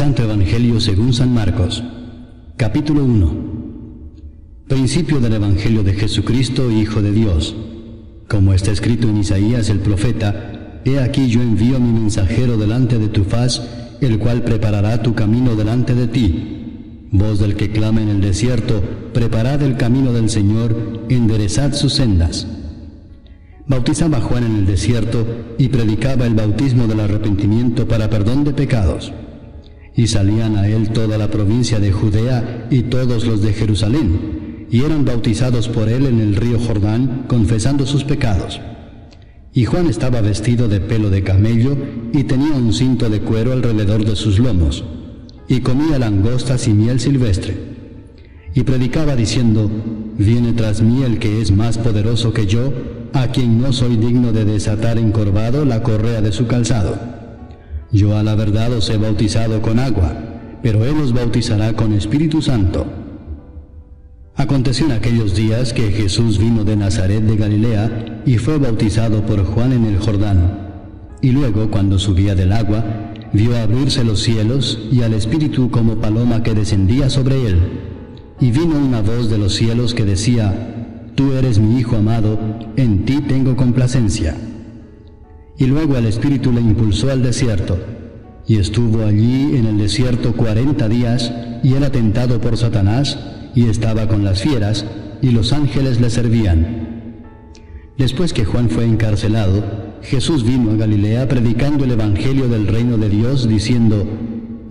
Santo Evangelio según San Marcos. Capítulo 1. Principio del Evangelio de Jesucristo, Hijo de Dios. Como está escrito en Isaías el profeta: He aquí yo envío mi mensajero delante de tu faz, el cual preparará tu camino delante de ti. Voz del que clama en el desierto: preparad el camino del Señor, enderezad sus sendas. Bautizaba Juan en el desierto y predicaba el bautismo del arrepentimiento para perdón de pecados. Y salían a él toda la provincia de Judea y todos los de Jerusalén, y eran bautizados por él en el río Jordán, confesando sus pecados. Y Juan estaba vestido de pelo de camello y tenía un cinto de cuero alrededor de sus lomos, y comía langostas y miel silvestre. Y predicaba diciendo: Viene tras mí el que es más poderoso que yo, a quien no soy digno de desatar encorvado la correa de su calzado. Yo a la verdad os he bautizado con agua, pero él os bautizará con Espíritu Santo. Aconteció en aquellos días que Jesús vino de Nazaret de Galilea y fue bautizado por Juan en el Jordán. Y luego, cuando subía del agua, vio abrirse los cielos y al Espíritu como paloma que descendía sobre él. Y vino una voz de los cielos que decía: Tú eres mi Hijo amado, en ti tengo complacencia. Y luego el Espíritu le impulsó al desierto, y estuvo allí en el desierto 40 días, y era tentado por Satanás, y estaba con las fieras, y los ángeles le servían. Después que Juan fue encarcelado, Jesús vino a Galilea predicando el Evangelio del reino de Dios, diciendo: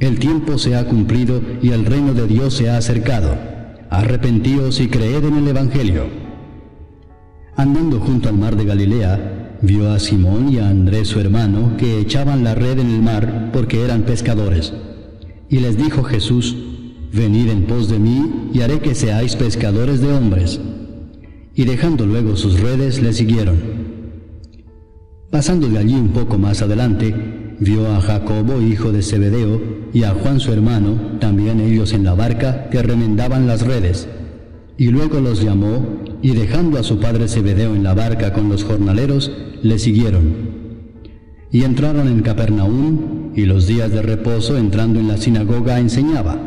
El tiempo se ha cumplido y el reino de Dios se ha acercado. Arrepentíos y creed en el Evangelio. Andando junto al mar de Galilea, vio a Simón y a Andrés su hermano, que echaban la red en el mar, porque eran pescadores. Y les dijo Jesús: Venid en pos de mí, y haré que seáis pescadores de hombres. Y dejando luego sus redes, le siguieron. Pasando de allí un poco más adelante, vio a Jacobo, hijo de Zebedeo, y a Juan su hermano, también ellos en la barca, que remendaban las redes. Y luego los llamó, y dejando a su padre Zebedeo en la barca con los jornaleros, le siguieron. Y entraron en Capernaum, y los días de reposo, entrando en la sinagoga, enseñaba.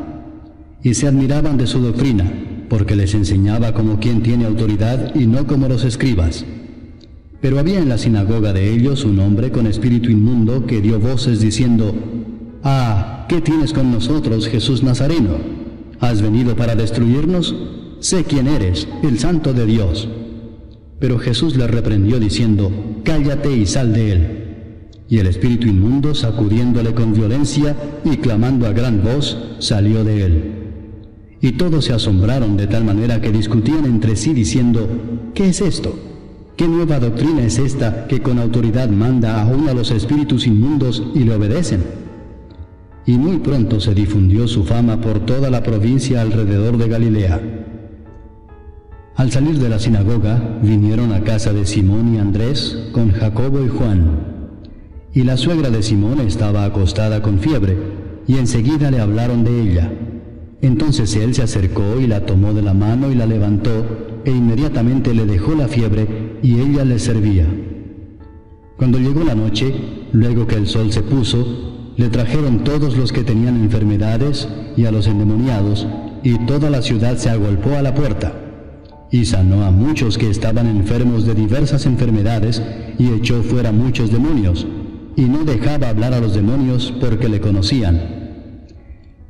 Y se admiraban de su doctrina, porque les enseñaba como quien tiene autoridad y no como los escribas. Pero había en la sinagoga de ellos un hombre con espíritu inmundo que dio voces diciendo: «Ah, ¿qué tienes con nosotros, Jesús Nazareno? ¿Has venido para destruirnos? Sé quién eres, el Santo de Dios». Pero Jesús le reprendió diciendo: «Cállate y sal de él». Y el espíritu inmundo, sacudiéndole con violencia y clamando a gran voz, salió de él. Y todos se asombraron de tal manera que discutían entre sí diciendo: «¿Qué es esto? ¿Qué nueva doctrina es esta que con autoridad manda aún a los espíritus inmundos y le obedecen?». Y muy pronto se difundió su fama por toda la provincia alrededor de Galilea. Al salir de la sinagoga, vinieron a casa de Simón y Andrés con Jacobo y Juan. Y la suegra de Simón estaba acostada con fiebre, y enseguida le hablaron de ella. Entonces él se acercó y la tomó de la mano y la levantó, e inmediatamente le dejó la fiebre, y ella le servía. Cuando llegó la noche, luego que el sol se puso, le trajeron todos los que tenían enfermedades y a los endemoniados, y toda la ciudad se agolpó a la puerta. Y sanó a muchos que estaban enfermos de diversas enfermedades, y echó fuera muchos demonios, y no dejaba hablar a los demonios porque le conocían.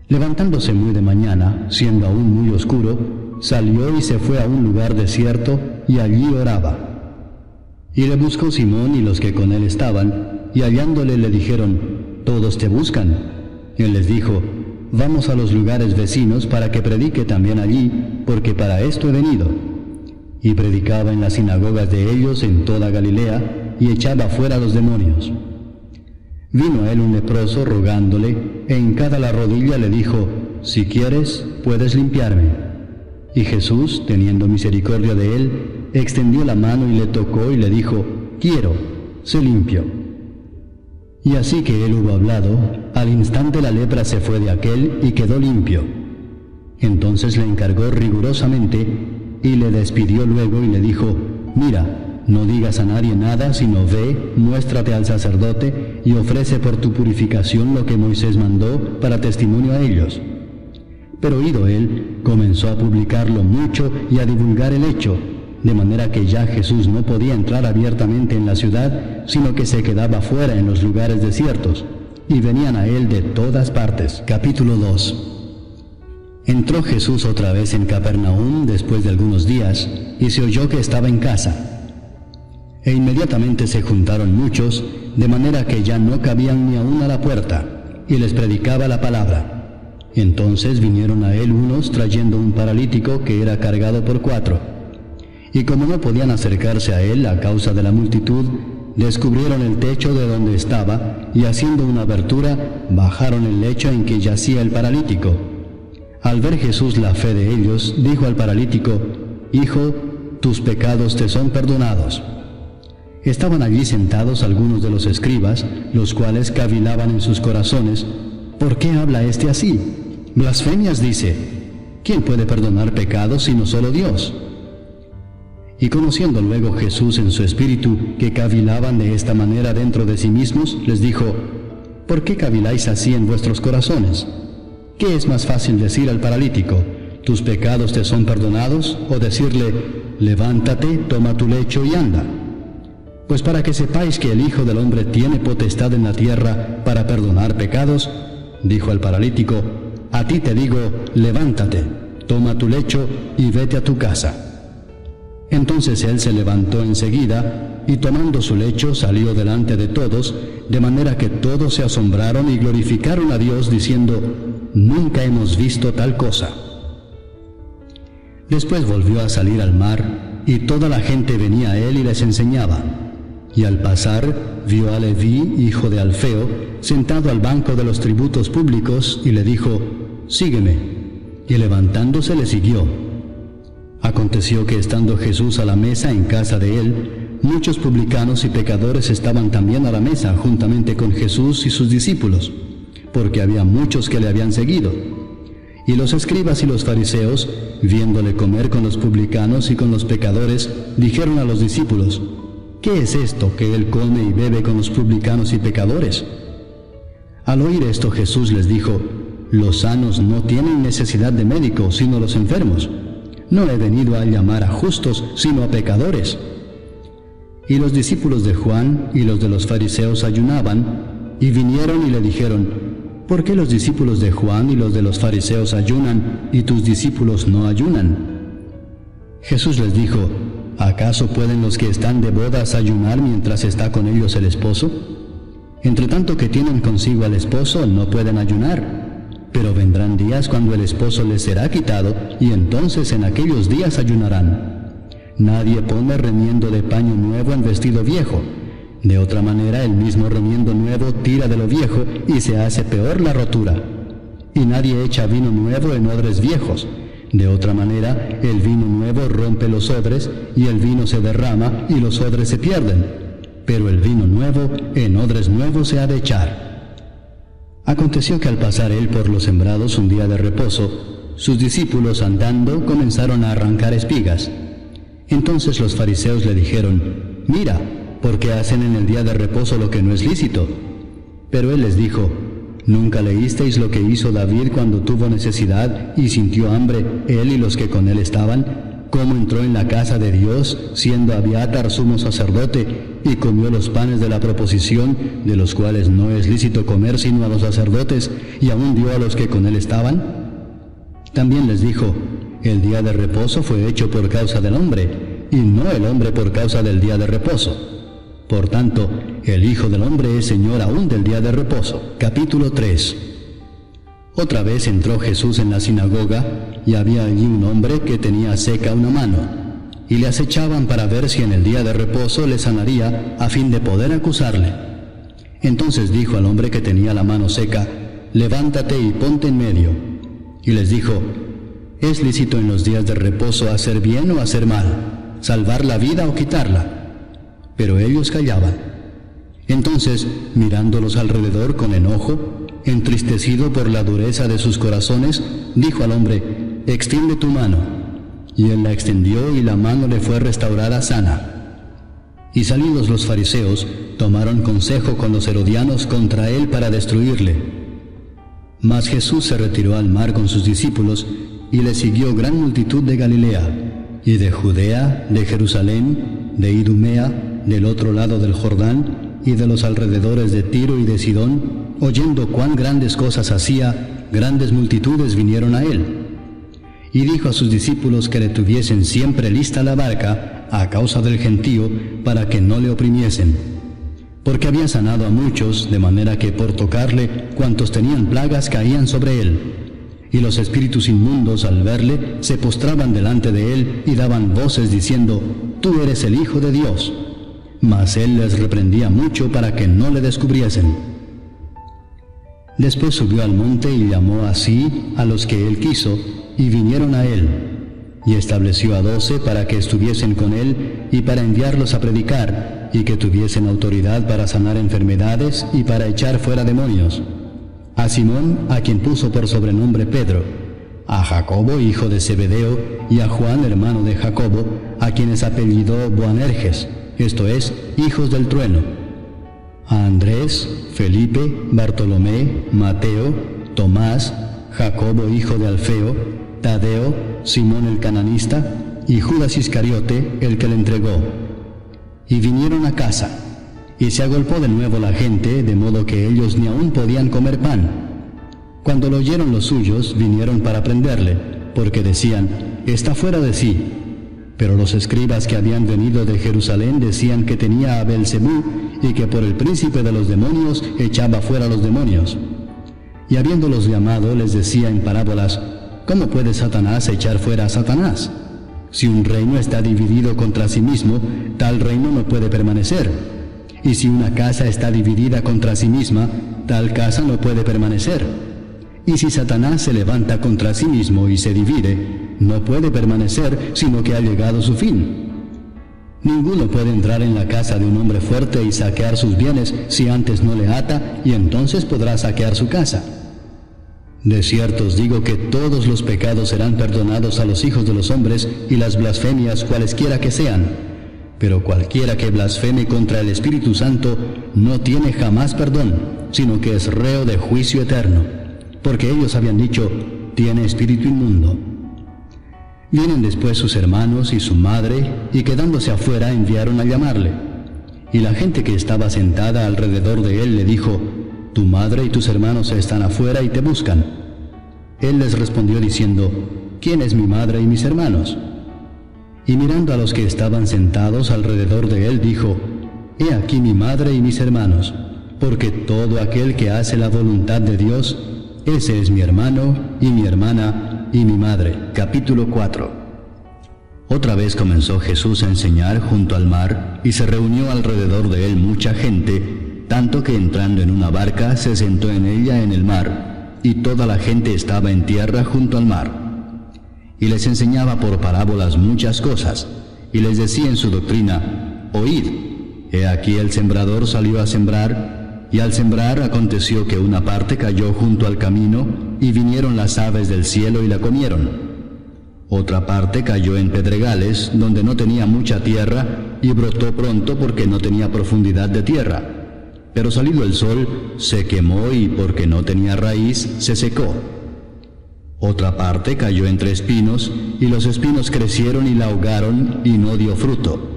Levantándose muy de mañana, siendo aún muy oscuro, salió y se fue a un lugar desierto, y allí oraba. Y le buscó Simón y los que con él estaban, y hallándole le dijeron: «Todos te buscan». Él les dijo: «Vamos a los lugares vecinos para que predique también allí, porque para esto he venido». Y predicaba en las sinagogas de ellos en toda Galilea, y echaba fuera los demonios. Vino a él un leproso rogándole, e hincada la rodilla le dijo: «Si quieres, puedes limpiarme». Y Jesús, teniendo misericordia de él, extendió la mano y le tocó y le dijo: «Quiero, sé limpio». Y así que él hubo hablado, al instante la lepra se fue de aquél y quedó limpio. Entonces le encargó rigurosamente, y le despidió luego y le dijo: «Mira, no digas a nadie nada, sino ve, muéstrate al sacerdote y ofrece por tu purificación lo que Moisés mandó para testimonio a ellos. Pero oído él, comenzó a publicarlo mucho y a divulgar el hecho, de manera que ya Jesús no podía entrar abiertamente en la ciudad, sino que se quedaba fuera en los lugares desiertos, y venían a él de todas partes. Capítulo 2. Entró Jesús otra vez en Capernaum después de algunos días, y se oyó que estaba en casa. E inmediatamente se juntaron muchos, de manera que ya no cabían ni aún a la puerta, y les predicaba la palabra. Entonces vinieron a él unos trayendo un paralítico que era cargado por 4. Y como no podían acercarse a él a causa de la multitud, descubrieron el techo de donde estaba, y haciendo una abertura, bajaron el lecho en que yacía el paralítico. Al ver Jesús la fe de ellos, dijo al paralítico: Hijo, tus pecados te son perdonados. Estaban allí sentados algunos de los escribas, los cuales cavilaban en sus corazones: ¿por qué habla éste así? Blasfemias dice. ¿Quién puede perdonar pecados sino solo Dios? Y conociendo luego Jesús en su espíritu que cavilaban de esta manera dentro de sí mismos, les dijo: ¿por qué caviláis así en vuestros corazones? ¿Qué es más fácil decir al paralítico: tus pecados te son perdonados, o decirle: levántate, toma tu lecho y anda? Pues para que sepáis que el Hijo del Hombre tiene potestad en la tierra para perdonar pecados, dijo al paralítico: a ti te digo, levántate, toma tu lecho y vete a tu casa. Entonces él se levantó enseguida, y tomando su lecho salió delante de todos, de manera que todos se asombraron y glorificaron a Dios, diciendo: nunca hemos visto tal cosa. Después volvió a salir al mar, y toda la gente venía a él y les enseñaba. Y al pasar, vio a Leví, hijo de Alfeo, sentado al banco de los tributos públicos, y le dijo: sígueme. Y levantándose le siguió. Aconteció que estando Jesús a la mesa en casa de él, muchos publicanos y pecadores estaban también a la mesa juntamente con Jesús y sus discípulos, porque había muchos que le habían seguido. Y los escribas y los fariseos, viéndole comer con los publicanos y con los pecadores, dijeron a los discípulos: ¿qué es esto que él come y bebe con los publicanos y pecadores? Al oír esto Jesús les dijo: los sanos no tienen necesidad de médico, sino los enfermos. No he venido a llamar a justos, sino a pecadores. Y los discípulos de Juan y los de los fariseos ayunaban, y vinieron y le dijeron: ¿por qué los discípulos de Juan y los de los fariseos ayunan, y tus discípulos no ayunan? Jesús les dijo: ¿acaso pueden los que están de bodas ayunar mientras está con ellos el esposo? Entre tanto que tienen consigo al esposo, no pueden ayunar. Pero vendrán días cuando el esposo les será quitado, y entonces en aquellos días ayunarán. Nadie pone remiendo de paño nuevo en vestido viejo. De otra manera, el mismo remiendo nuevo tira de lo viejo, y se hace peor la rotura. Y nadie echa vino nuevo en odres viejos. De otra manera, el vino nuevo rompe los odres, y el vino se derrama, y los odres se pierden. Pero el vino nuevo en odres nuevos se ha de echar. Aconteció que al pasar él por los sembrados un día de reposo, sus discípulos andando comenzaron a arrancar espigas. Entonces los fariseos le dijeron: mira, ¿por qué hacen en el día de reposo lo que no es lícito? Pero él les dijo: ¿nunca leísteis lo que hizo David cuando tuvo necesidad y sintió hambre, él y los que con él estaban? ¿Cómo entró en la casa de Dios, siendo Abiatar sumo sacerdote, y comió los panes de la proposición, de los cuales no es lícito comer sino a los sacerdotes, y aún dio a los que con él estaban? También les dijo: el día de reposo fue hecho por causa del hombre, y no el hombre por causa del día de reposo. Por tanto, el Hijo del Hombre es Señor aún del día de reposo. Capítulo 3. Otra vez entró Jesús en la sinagoga, y había allí un hombre que tenía seca una mano, y le acechaban para ver si en el día de reposo le sanaría, a fin de poder acusarle. Entonces dijo al hombre que tenía la mano seca: levántate y ponte en medio. Y les dijo: ¿es lícito en los días de reposo hacer bien o hacer mal, salvar la vida o quitarla? Pero ellos callaban. Entonces, mirándolos alrededor con enojo, entristecido por la dureza de sus corazones, dijo al hombre: extiende tu mano. Y él la extendió, y la mano le fue restaurada sana. Y salidos los fariseos, tomaron consejo con los herodianos contra él para destruirle. Mas Jesús se retiró al mar con sus discípulos, y le siguió gran multitud de Galilea, y de Judea, de Jerusalén, de Idumea, del otro lado del Jordán, y de los alrededores de Tiro y de Sidón, oyendo cuán grandes cosas hacía, grandes multitudes vinieron a él. Y dijo a sus discípulos que le tuviesen siempre lista la barca, a causa del gentío, para que no le oprimiesen. Porque había sanado a muchos, de manera que por tocarle, cuantos tenían plagas caían sobre él. Y los espíritus inmundos, al verle, se postraban delante de él y daban voces diciendo: Tú eres el Hijo de Dios. Mas él les reprendía mucho para que no le descubriesen. Después subió al monte y llamó así a los que él quiso, y vinieron a él. Y estableció a 12 para que estuviesen con él y para enviarlos a predicar, y que tuviesen autoridad para sanar enfermedades y para echar fuera demonios. A Simón, a quien puso por sobrenombre Pedro, a Jacobo, hijo de Zebedeo, y a Juan, hermano de Jacobo, a quienes apellidó Boanerges, esto es, hijos del trueno, a Andrés, Felipe, Bartolomé, Mateo, Tomás, Jacobo, hijo de Alfeo, Tadeo, Simón el cananista, y Judas Iscariote, el que le entregó. Y vinieron a casa, y se agolpó de nuevo la gente, de modo que ellos ni aún podían comer pan. Cuando lo oyeron los suyos, vinieron para prenderle, porque decían: Está fuera de sí. Pero los escribas que habían venido de Jerusalén decían que tenía a Beelzebú, y que por el príncipe de los demonios echaba fuera los demonios. Y habiéndolos llamado, les decía en parábolas: ¿Cómo puede Satanás echar fuera a Satanás? Si un reino está dividido contra sí mismo, tal reino no puede permanecer. Y si una casa está dividida contra sí misma, tal casa no puede permanecer. Y si Satanás se levanta contra sí mismo y se divide, no puede permanecer, sino que ha llegado su fin. Ninguno puede entrar en la casa de un hombre fuerte y saquear sus bienes si antes no le ata, y entonces podrá saquear su casa. De cierto os digo que todos los pecados serán perdonados a los hijos de los hombres y las blasfemias cualesquiera que sean. Pero cualquiera que blasfeme contra el Espíritu Santo no tiene jamás perdón, sino que es reo de juicio eterno, porque ellos habían dicho: tiene espíritu inmundo. Vienen después sus hermanos y su madre, y quedándose afuera enviaron a llamarle. Y la gente que estaba sentada alrededor de él le dijo: Tu madre y tus hermanos están afuera y te buscan. Él les respondió diciendo: ¿Quién es mi madre y mis hermanos? Y mirando a los que estaban sentados alrededor de él, dijo: He aquí mi madre y mis hermanos, porque todo aquel que hace la voluntad de Dios, ese es mi hermano y mi hermana y mi madre. Capítulo 4. Otra vez comenzó Jesús a enseñar junto al mar, y se reunió alrededor de él mucha gente, tanto que entrando en una barca se sentó en ella en el mar, y toda la gente estaba en tierra junto al mar. Y les enseñaba por parábolas muchas cosas, y les decía en su doctrina: Oíd, he aquí el sembrador salió a sembrar, y al sembrar aconteció que una parte cayó junto al camino, y vinieron las aves del cielo y la comieron. Otra parte cayó en pedregales, donde no tenía mucha tierra, y brotó pronto porque no tenía profundidad de tierra. Pero salido el sol, se quemó, y porque no tenía raíz, se secó. Otra parte cayó entre espinos, y los espinos crecieron y la ahogaron, y no dio fruto.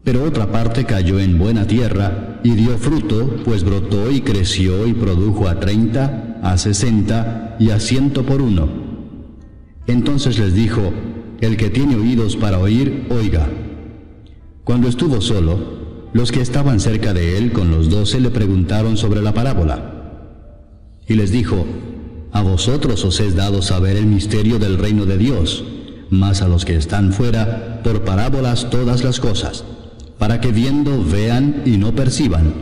Pero otra parte cayó en buena tierra, y dio fruto, pues brotó y creció y produjo a 30, a 60 y a 100 por uno. Entonces les dijo: El que tiene oídos para oír, oiga. Cuando estuvo solo, los que estaban cerca de él con los 12 le preguntaron sobre la parábola. Y les dijo: A vosotros os es dado saber el misterio del reino de Dios, mas a los que están fuera, por parábolas todas las cosas, para que viendo vean y no perciban,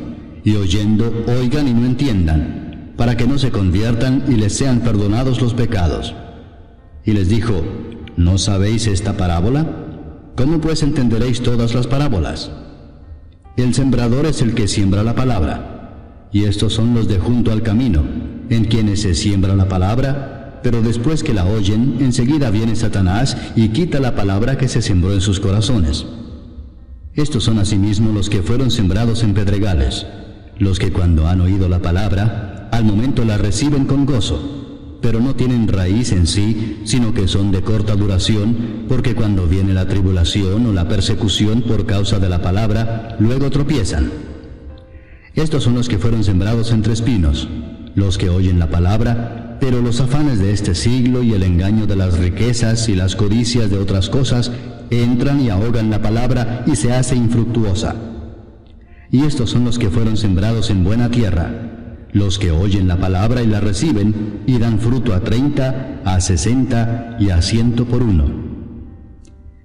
y oyendo oigan y no entiendan, para que no se conviertan y les sean perdonados los pecados. Y les dijo: ¿No sabéis esta parábola? ¿Cómo pues entenderéis todas las parábolas? El sembrador es el que siembra la palabra, y estos son los de junto al camino, en quienes se siembra la palabra, pero después que la oyen, enseguida viene Satanás y quita la palabra que se sembró en sus corazones. Estos son asimismo los que fueron sembrados en pedregales, los que cuando han oído la palabra, al momento la reciben con gozo, pero no tienen raíz en sí, sino que son de corta duración, porque cuando viene la tribulación o la persecución por causa de la palabra, luego tropiezan. Estos son los que fueron sembrados entre espinos, los que oyen la palabra, pero los afanes de este siglo y el engaño de las riquezas y las codicias de otras cosas entran y ahogan la palabra y se hace infructuosa. Y estos son los que fueron sembrados en buena tierra, los que oyen la palabra y la reciben, y dan fruto a 30, a 60 y a 100 por uno.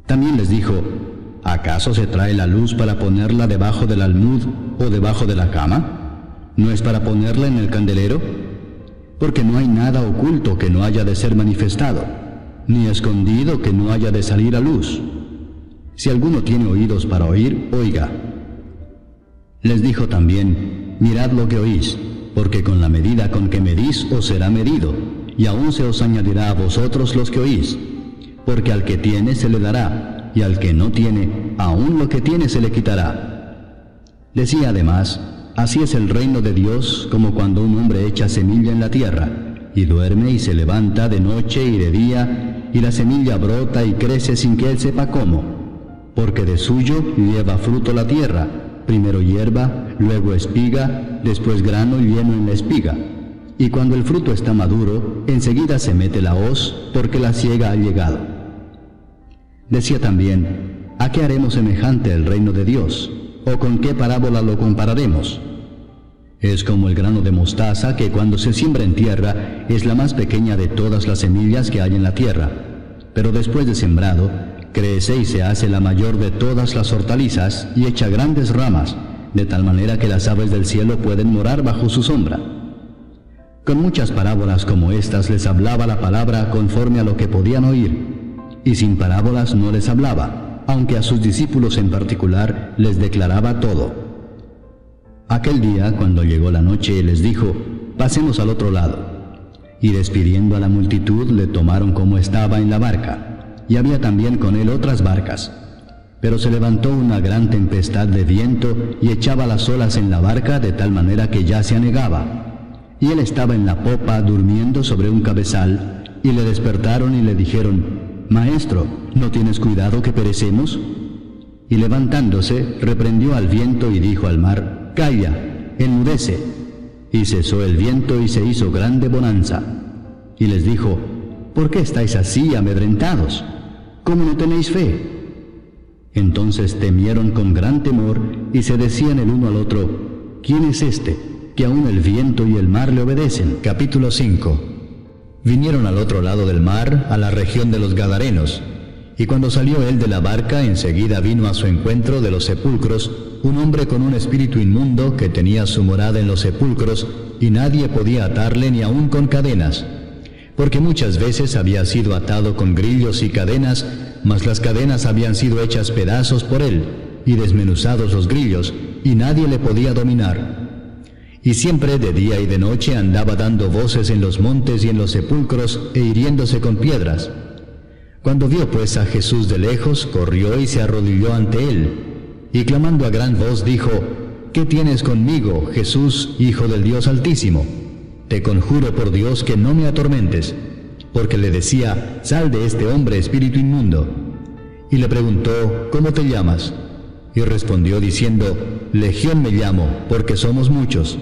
También les dijo: ¿acaso se trae la luz para ponerla debajo del almud o debajo de la cama? ¿No es para ponerla en el candelero? Porque no hay nada oculto que no haya de ser manifestado, ni escondido que no haya de salir a luz. Si alguno tiene oídos para oír, oiga. Les dijo también: mirad lo que oís, porque con la medida con que medís os será medido, y aún se os añadirá a vosotros los que oís. Porque al que tiene se le dará, y al que no tiene, aún lo que tiene se le quitará. Decía además: así es el reino de Dios, como cuando un hombre echa semilla en la tierra, y duerme y se levanta de noche y de día, y la semilla brota y crece sin que él sepa cómo. Porque de suyo lleva fruto la tierra, primero hierba, luego espiga, después grano lleno en la espiga. Y cuando el fruto está maduro, enseguida se mete la hoz, porque la siega ha llegado. Decía también: ¿a qué haremos semejante el reino de Dios? ¿O con qué parábola lo compararemos? Es como el grano de mostaza que cuando se siembra en tierra es la más pequeña de todas las semillas que hay en la tierra, pero después de sembrado, crece y se hace la mayor de todas las hortalizas y echa grandes ramas, de tal manera que las aves del cielo pueden morar bajo su sombra. Con muchas parábolas como estas les hablaba la palabra conforme a lo que podían oír, y sin parábolas no les hablaba, aunque a sus discípulos en particular les declaraba todo. Aquel día, cuando llegó la noche, les dijo: pasemos al otro lado. Y despidiendo a la multitud, le tomaron como estaba en la barca, y había también con él otras barcas. Pero se levantó una gran tempestad de viento y echaba las olas en la barca de tal manera que ya se anegaba. Y él estaba en la popa durmiendo sobre un cabezal, y le despertaron y le dijeron: Maestro, ¿no tienes cuidado que perecemos? Y levantándose, reprendió al viento y dijo al mar: Calla, enmudece. Y cesó el viento y se hizo grande bonanza. Y les dijo: ¿por qué estáis así amedrentados? ¿Cómo no tenéis fe? Entonces temieron con gran temor y se decían el uno al otro: ¿quién es este, que aun el viento y el mar le obedecen? Capítulo 5. Vinieron al otro lado del mar, a la región de los Gadarenos, y cuando salió él de la barca, enseguida vino a su encuentro de los sepulcros un hombre con un espíritu inmundo que tenía su morada en los sepulcros, y nadie podía atarle ni aun con cadenas, porque muchas veces había sido atado con grillos y cadenas, mas las cadenas habían sido hechas pedazos por él, y desmenuzados los grillos, y nadie le podía dominar. Y siempre de día y de noche andaba dando voces en los montes y en los sepulcros, e hiriéndose con piedras. Cuando vio pues a Jesús de lejos, corrió y se arrodilló ante él, y clamando a gran voz dijo: ¿qué tienes conmigo, Jesús, Hijo del Dios Altísimo? Te conjuro por Dios que no me atormentes, porque le decía: sal de este hombre, espíritu inmundo. Y le preguntó: ¿cómo te llamas? Y respondió diciendo: Legión me llamo, porque somos muchos.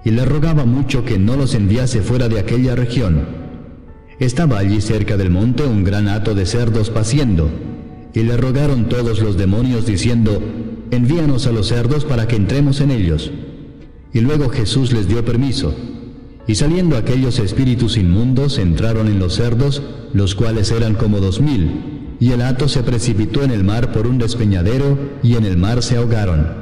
Y le rogaba mucho que no los enviase fuera de aquella región. Estaba allí cerca del monte un gran hato de cerdos paciendo, y le rogaron todos los demonios diciendo: envíanos a los cerdos para que entremos en ellos. Y luego Jesús les dio permiso. Y saliendo aquellos espíritus inmundos entraron en los cerdos, los cuales eran como 2000, y el hato se precipitó en el mar por un despeñadero, y en el mar se ahogaron.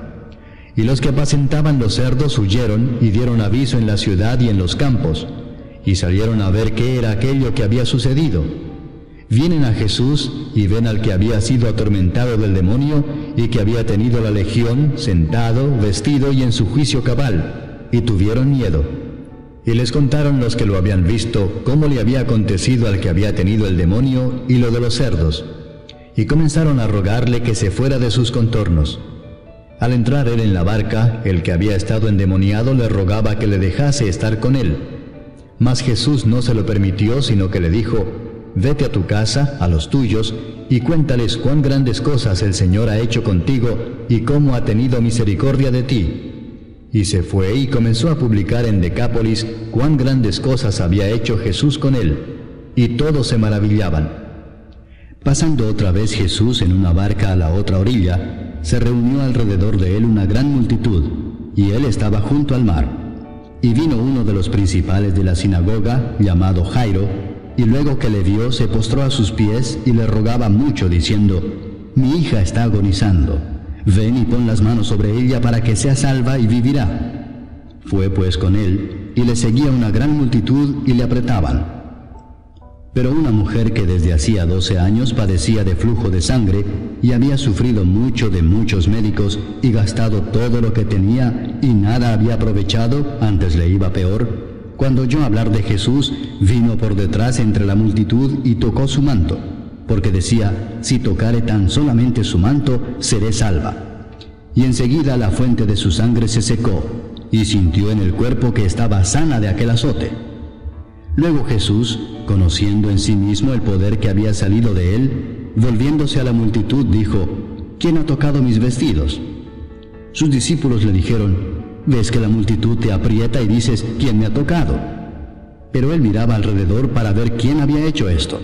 Y los que apacentaban los cerdos huyeron y dieron aviso en la ciudad y en los campos, y salieron a ver qué era aquello que había sucedido. Vienen a Jesús y ven al que había sido atormentado del demonio y que había tenido la legión, sentado, vestido y en su juicio cabal, y tuvieron miedo. Y les contaron los que lo habían visto cómo le había acontecido al que había tenido el demonio y lo de los cerdos. y comenzaron a rogarle que se fuera de sus contornos. Al entrar él en la barca, el que había estado endemoniado le rogaba que le dejase estar con él. Mas Jesús no se lo permitió, sino que le dijo: «Vete a tu casa, a los tuyos, y cuéntales cuán grandes cosas el Señor ha hecho contigo y cómo ha tenido misericordia de ti». Y se fue y comenzó a publicar en Decápolis cuán grandes cosas había hecho Jesús con él, y todos se maravillaban. Pasando otra vez Jesús en una barca a la otra orilla, se reunió alrededor de él una gran multitud, y él estaba junto al mar. Y vino uno de los principales de la sinagoga, llamado Jairo, y luego que le vio se postró a sus pies y le rogaba mucho, diciendo: «Mi hija está agonizando. Ven y pon las manos sobre ella para que sea salva y vivirá». Fue pues con él, y le seguía una gran multitud y le apretaban. Pero una mujer que desde hacía 12 años padecía de flujo de sangre y había sufrido mucho de muchos médicos y gastado todo lo que tenía y nada había aprovechado, antes le iba peor, cuando oyó hablar de Jesús, vino por detrás entre la multitud y tocó su manto, porque decía: «Si tocare tan solamente su manto, seré salva». Y enseguida la fuente de su sangre se secó, y sintió en el cuerpo que estaba sana de aquel azote. Luego Jesús, conociendo en sí mismo el poder que había salido de él, volviéndose a la multitud, dijo: «¿Quién ha tocado mis vestidos?». Sus discípulos le dijeron: «¿Ves que la multitud te aprieta y dices: ¿quién me ha tocado?». Pero él miraba alrededor para ver quién había hecho esto.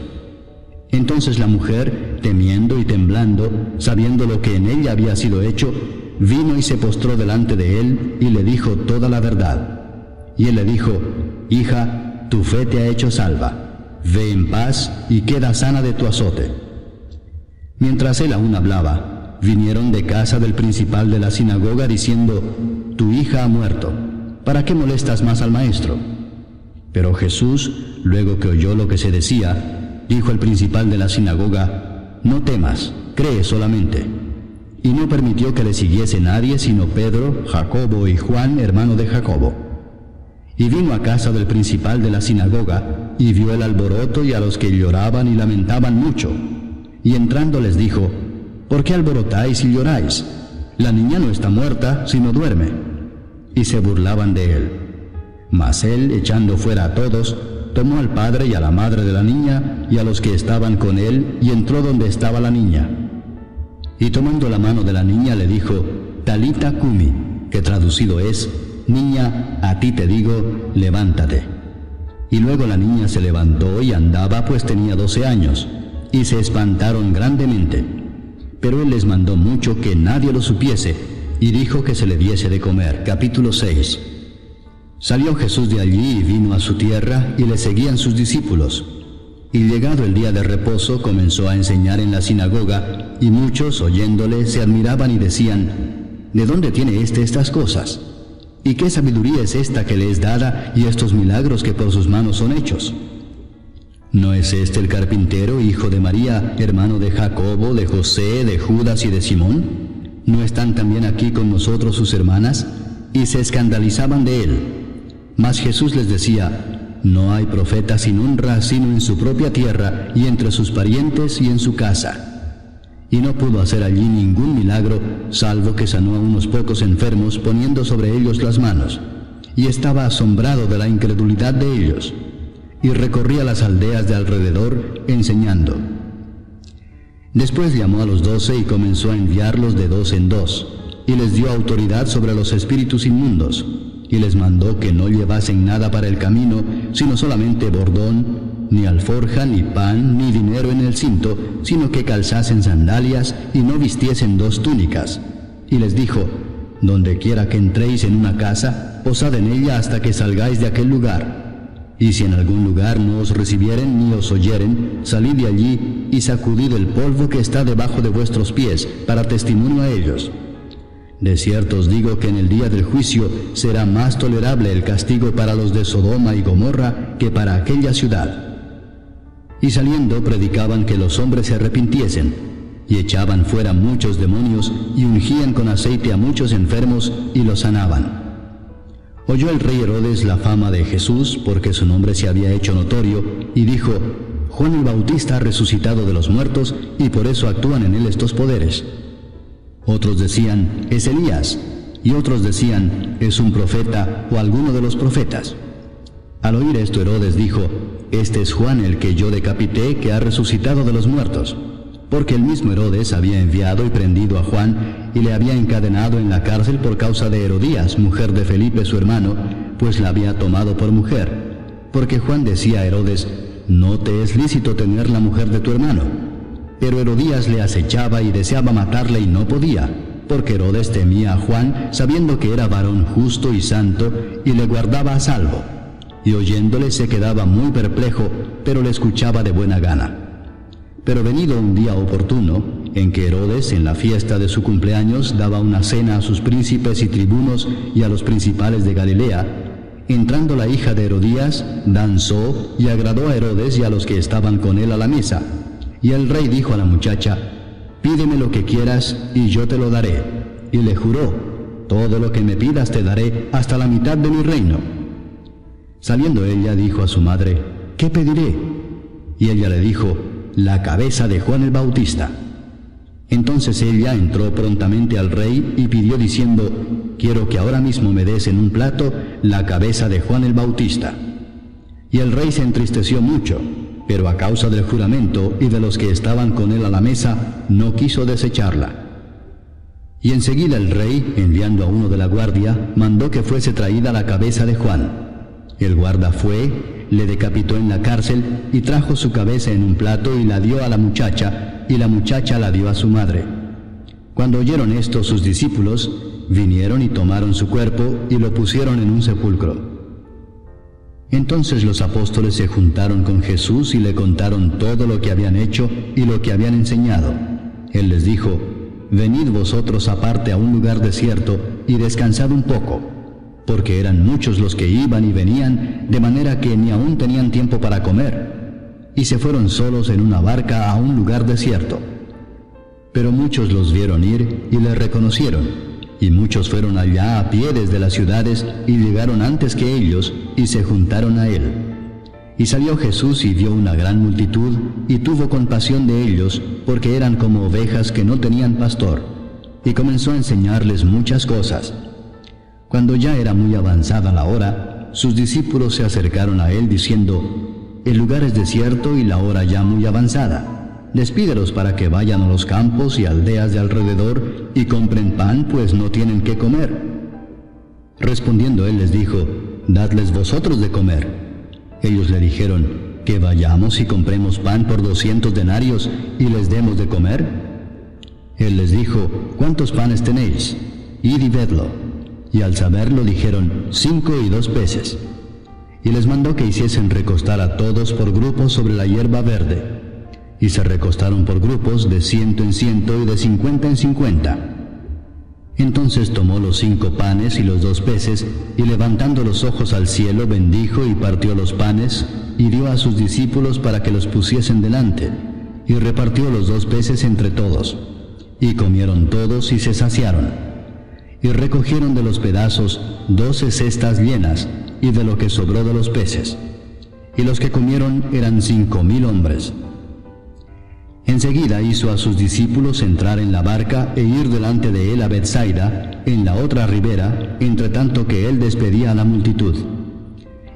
Entonces la mujer, temiendo y temblando, sabiendo lo que en ella había sido hecho, vino y se postró delante de él y le dijo toda la verdad. Y él le dijo: «Hija, tu fe te ha hecho salva. Ve en paz y queda sana de tu azote». Mientras él aún hablaba, vinieron de casa del principal de la sinagoga diciendo: «Tu hija ha muerto. ¿Para qué molestas más al maestro?». Pero Jesús, luego que oyó lo que se decía, dijo el principal de la sinagoga: «No temas, cree solamente». Y no permitió que le siguiese nadie sino Pedro, Jacobo y Juan, hermano de Jacobo. Y vino a casa del principal de la sinagoga, y vio el alboroto y a los que lloraban y lamentaban mucho. Y entrando les dijo: «¿Por qué alborotáis y lloráis? La niña no está muerta, sino duerme». Y se burlaban de él. Mas él, echando fuera a todos, tomó al padre y a la madre de la niña y a los que estaban con él, y entró donde estaba la niña. Y tomando la mano de la niña le dijo: «Talita cumi», que traducido es: «Niña, a ti te digo, levántate». Y luego la niña se levantó y andaba, pues tenía 12 años, y se espantaron grandemente. Pero él les mandó mucho que nadie lo supiese, y dijo que se le diese de comer. Capítulo 6. Salió Jesús de allí y vino a su tierra, y le seguían sus discípulos. Y llegado el día de reposo, comenzó a enseñar en la sinagoga, y muchos, oyéndole, se admiraban y decían: «¿De dónde tiene estas cosas? ¿Y qué sabiduría es esta que le es dada, y estos milagros que por sus manos son hechos? ¿No es este el carpintero, hijo de María, hermano de Jacobo, de José, de Judas y de Simón? ¿No están también aquí con nosotros sus hermanas?». Y se escandalizaban de él. Mas Jesús les decía: «No hay profeta sin honra sino en su propia tierra y entre sus parientes y en su casa». Y no pudo hacer allí ningún milagro, salvo que sanó a unos pocos enfermos poniendo sobre ellos las manos. Y estaba asombrado de la incredulidad de ellos. Y recorría las aldeas de alrededor, enseñando. Después llamó a los 12 y comenzó a enviarlos de 2 en 2, y les dio autoridad sobre los espíritus inmundos, y les mandó que no llevasen nada para el camino, sino solamente bordón, ni alforja, ni pan, ni dinero en el cinto, sino que calzasen sandalias y no vistiesen 2 túnicas. Y les dijo: «Donde quiera que entréis en una casa, posad en ella hasta que salgáis de aquel lugar. Y si en algún lugar no os recibieren ni os oyeren, salid de allí y sacudid el polvo que está debajo de vuestros pies, para testimonio a ellos. De cierto os digo que en el día del juicio será más tolerable el castigo para los de Sodoma y Gomorra que para aquella ciudad». Y saliendo predicaban que los hombres se arrepintiesen, y echaban fuera muchos demonios, y ungían con aceite a muchos enfermos, y los sanaban. Oyó el rey Herodes la fama de Jesús, porque su nombre se había hecho notorio, y dijo: Juan el Bautista ha resucitado de los muertos y por eso actúan en él estos poderes. Otros decían, es Elías, y otros decían, es un profeta o alguno de los profetas. Al oír esto, Herodes dijo, este es Juan el que yo decapité, que ha resucitado de los muertos. Porque el mismo Herodes había enviado y prendido a Juan y le había encadenado en la cárcel por causa de Herodías, mujer de Felipe su hermano, pues la había tomado por mujer. Porque Juan decía a Herodes, no te es lícito tener la mujer de tu hermano. Pero Herodías le acechaba y deseaba matarle y no podía, porque Herodes temía a Juan, sabiendo que era varón justo y santo, y le guardaba a salvo. Y oyéndole se quedaba muy perplejo, pero le escuchaba de buena gana. Pero venido un día oportuno, en que Herodes, en la fiesta de su cumpleaños, daba una cena a sus príncipes y tribunos y a los principales de Galilea, entrando la hija de Herodías, danzó y agradó a Herodes y a los que estaban con él a la mesa. Y el rey dijo a la muchacha, pídeme lo que quieras y yo te lo daré. Y le juró, todo lo que me pidas te daré, hasta la mitad de mi reino. Saliendo ella dijo a su madre, ¿qué pediré? Y ella le dijo, la cabeza de Juan el Bautista. Entonces ella entró prontamente al rey y pidió diciendo, quiero que ahora mismo me des en un plato la cabeza de Juan el Bautista. Y el rey se entristeció mucho, pero a causa del juramento y de los que estaban con él a la mesa, no quiso desecharla. Y enseguida el rey, enviando a uno de la guardia, mandó que fuese traída la cabeza de Juan. El guarda fue, le decapitó en la cárcel y trajo su cabeza en un plato y la dio a la muchacha, y la muchacha la dio a su madre. Cuando oyeron esto sus discípulos, vinieron y tomaron su cuerpo y lo pusieron en un sepulcro. Entonces los apóstoles se juntaron con Jesús y le contaron todo lo que habían hecho y lo que habían enseñado. Él les dijo, venid vosotros aparte a un lugar desierto y descansad un poco, porque eran muchos los que iban y venían, de manera que ni aún tenían tiempo para comer. Y se fueron solos en una barca a un lugar desierto. Pero muchos los vieron ir y les reconocieron, y muchos fueron allá a pie desde las ciudades y llegaron antes que ellos y se juntaron a él. Y salió Jesús y vio una gran multitud y tuvo compasión de ellos, porque eran como ovejas que no tenían pastor, y comenzó a enseñarles muchas cosas. Cuando ya era muy avanzada la hora, sus discípulos se acercaron a él diciendo, el lugar es desierto y la hora ya muy avanzada. Despídelos para que vayan a los campos y aldeas de alrededor y compren pan, pues no tienen qué comer. Respondiendo él les dijo, dadles vosotros de comer. Ellos le dijeron, que vayamos y compremos pan por 200 denarios y les demos de comer. Él les dijo, ¿cuántos panes tenéis? Id y vedlo. Y al saberlo dijeron, 5 y 2 peces. Y les mandó que hiciesen recostar a todos por grupos sobre la hierba verde. Y se recostaron por grupos de 100 en 100 y de 50 en 50. Entonces tomó los 5 panes y los 2 peces, y levantando los ojos al cielo bendijo y partió los panes, y dio a sus discípulos para que los pusiesen delante, y repartió los 2 peces entre todos. Y comieron todos y se saciaron. Y recogieron de los pedazos 12 cestas llenas, y de lo que sobró de los peces. Y los que comieron eran 5,000 hombres. Enseguida hizo a sus discípulos entrar en la barca e ir delante de él a Bethsaida, en la otra ribera, entre tanto que él despedía a la multitud.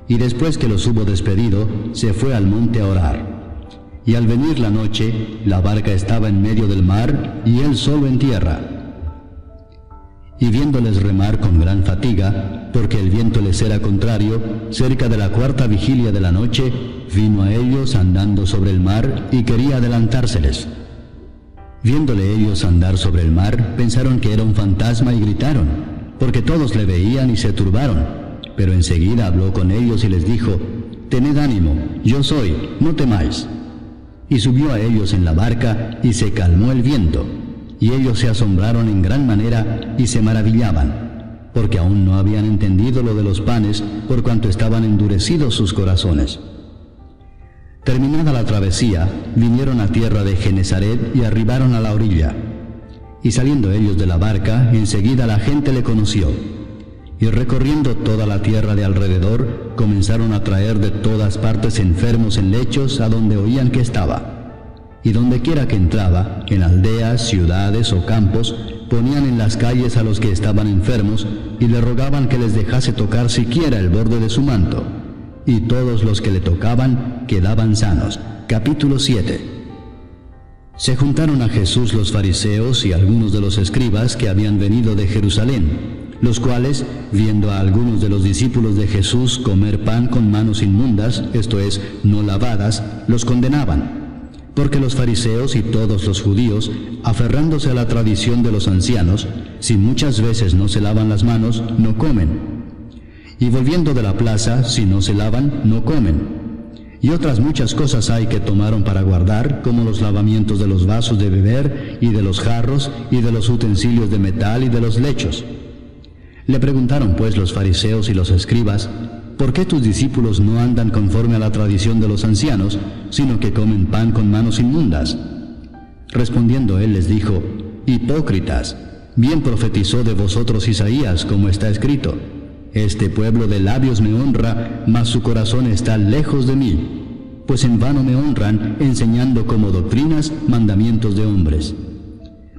Y después que los hubo despedido, se fue al monte a orar. Y al venir la noche, la barca estaba en medio del mar, y él solo en tierra. Y viéndoles remar con gran fatiga, porque el viento les era contrario, cerca de la 4ª vigilia de la noche, vino a ellos andando sobre el mar y quería adelantárseles. Viéndole ellos andar sobre el mar, pensaron que era un fantasma y gritaron, porque todos le veían y se turbaron. Pero enseguida habló con ellos y les dijo, tened ánimo, yo soy, no temáis. Y subió a ellos en la barca y se calmó el viento. Y ellos se asombraron en gran manera y se maravillaban, porque aún no habían entendido lo de los panes, por cuanto estaban endurecidos sus corazones. Terminada la travesía, vinieron a tierra de Genesaret y arribaron a la orilla. Y saliendo ellos de la barca, enseguida la gente le conoció. Y recorriendo toda la tierra de alrededor, comenzaron a traer de todas partes enfermos en lechos a donde oían que estaba. Y dondequiera que entraba, en aldeas, ciudades o campos, ponían en las calles a los que estaban enfermos y le rogaban que les dejase tocar siquiera el borde de su manto. Y todos los que le tocaban quedaban sanos. Capítulo 7. Se juntaron a Jesús los fariseos y algunos de los escribas que habían venido de Jerusalén, los cuales, viendo a algunos de los discípulos de Jesús comer pan con manos inmundas, esto es, no lavadas, los condenaban. Porque los fariseos y todos los judíos, aferrándose a la tradición de los ancianos, si muchas veces no se lavan las manos, no comen. Y volviendo de la plaza, si no se lavan, no comen. Y otras muchas cosas hay que tomaron para guardar, como los lavamientos de los vasos de beber, y de los jarros, y de los utensilios de metal, y de los lechos. Le preguntaron pues los fariseos y los escribas, ¿por qué tus discípulos no andan conforme a la tradición de los ancianos, sino que comen pan con manos inmundas? Respondiendo él les dijo, hipócritas, bien profetizó de vosotros Isaías, como está escrito, este pueblo de labios me honra, mas su corazón está lejos de mí, pues en vano me honran, enseñando como doctrinas mandamientos de hombres.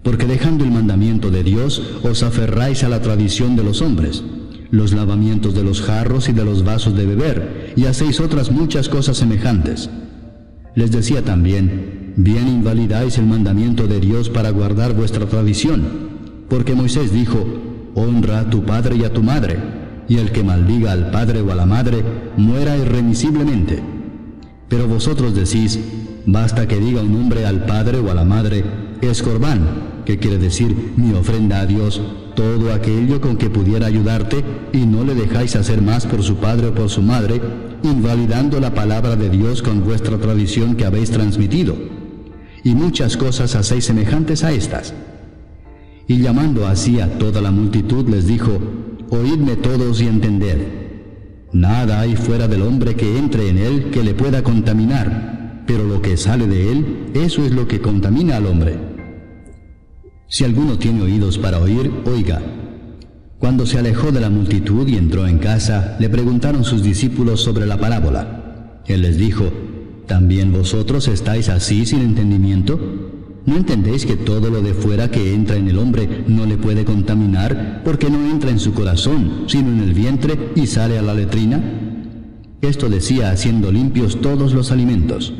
Porque dejando el mandamiento de Dios, os aferráis a la tradición de los hombres, los lavamientos de los jarros y de los vasos de beber, y hacéis otras muchas cosas semejantes. Les decía también, bien invalidáis el mandamiento de Dios para guardar vuestra tradición, porque Moisés dijo, honra a tu padre y a tu madre, y el que maldiga al padre o a la madre, muera irremisiblemente. Pero vosotros decís, basta que diga un hombre al padre o a la madre, es corbán, que quiere decir mi ofrenda a Dios, todo aquello con que pudiera ayudarte, y no le dejáis hacer más por su padre o por su madre, invalidando la palabra de Dios con vuestra tradición que habéis transmitido. Y muchas cosas hacéis semejantes a estas. Y llamando así a toda la multitud les dijo, oídme todos y entended. Nada hay fuera del hombre que entre en él que le pueda contaminar, pero lo que sale de él, eso es lo que contamina al hombre. Si alguno tiene oídos para oír, oiga. Cuando se alejó de la multitud y entró en casa, le preguntaron sus discípulos sobre la parábola. Él les dijo, ¿también vosotros estáis así sin entendimiento? ¿No entendéis que todo lo de fuera que entra en el hombre no le puede contaminar, porque no entra en su corazón, sino en el vientre y sale a la letrina? Esto decía haciendo limpios todos los alimentos.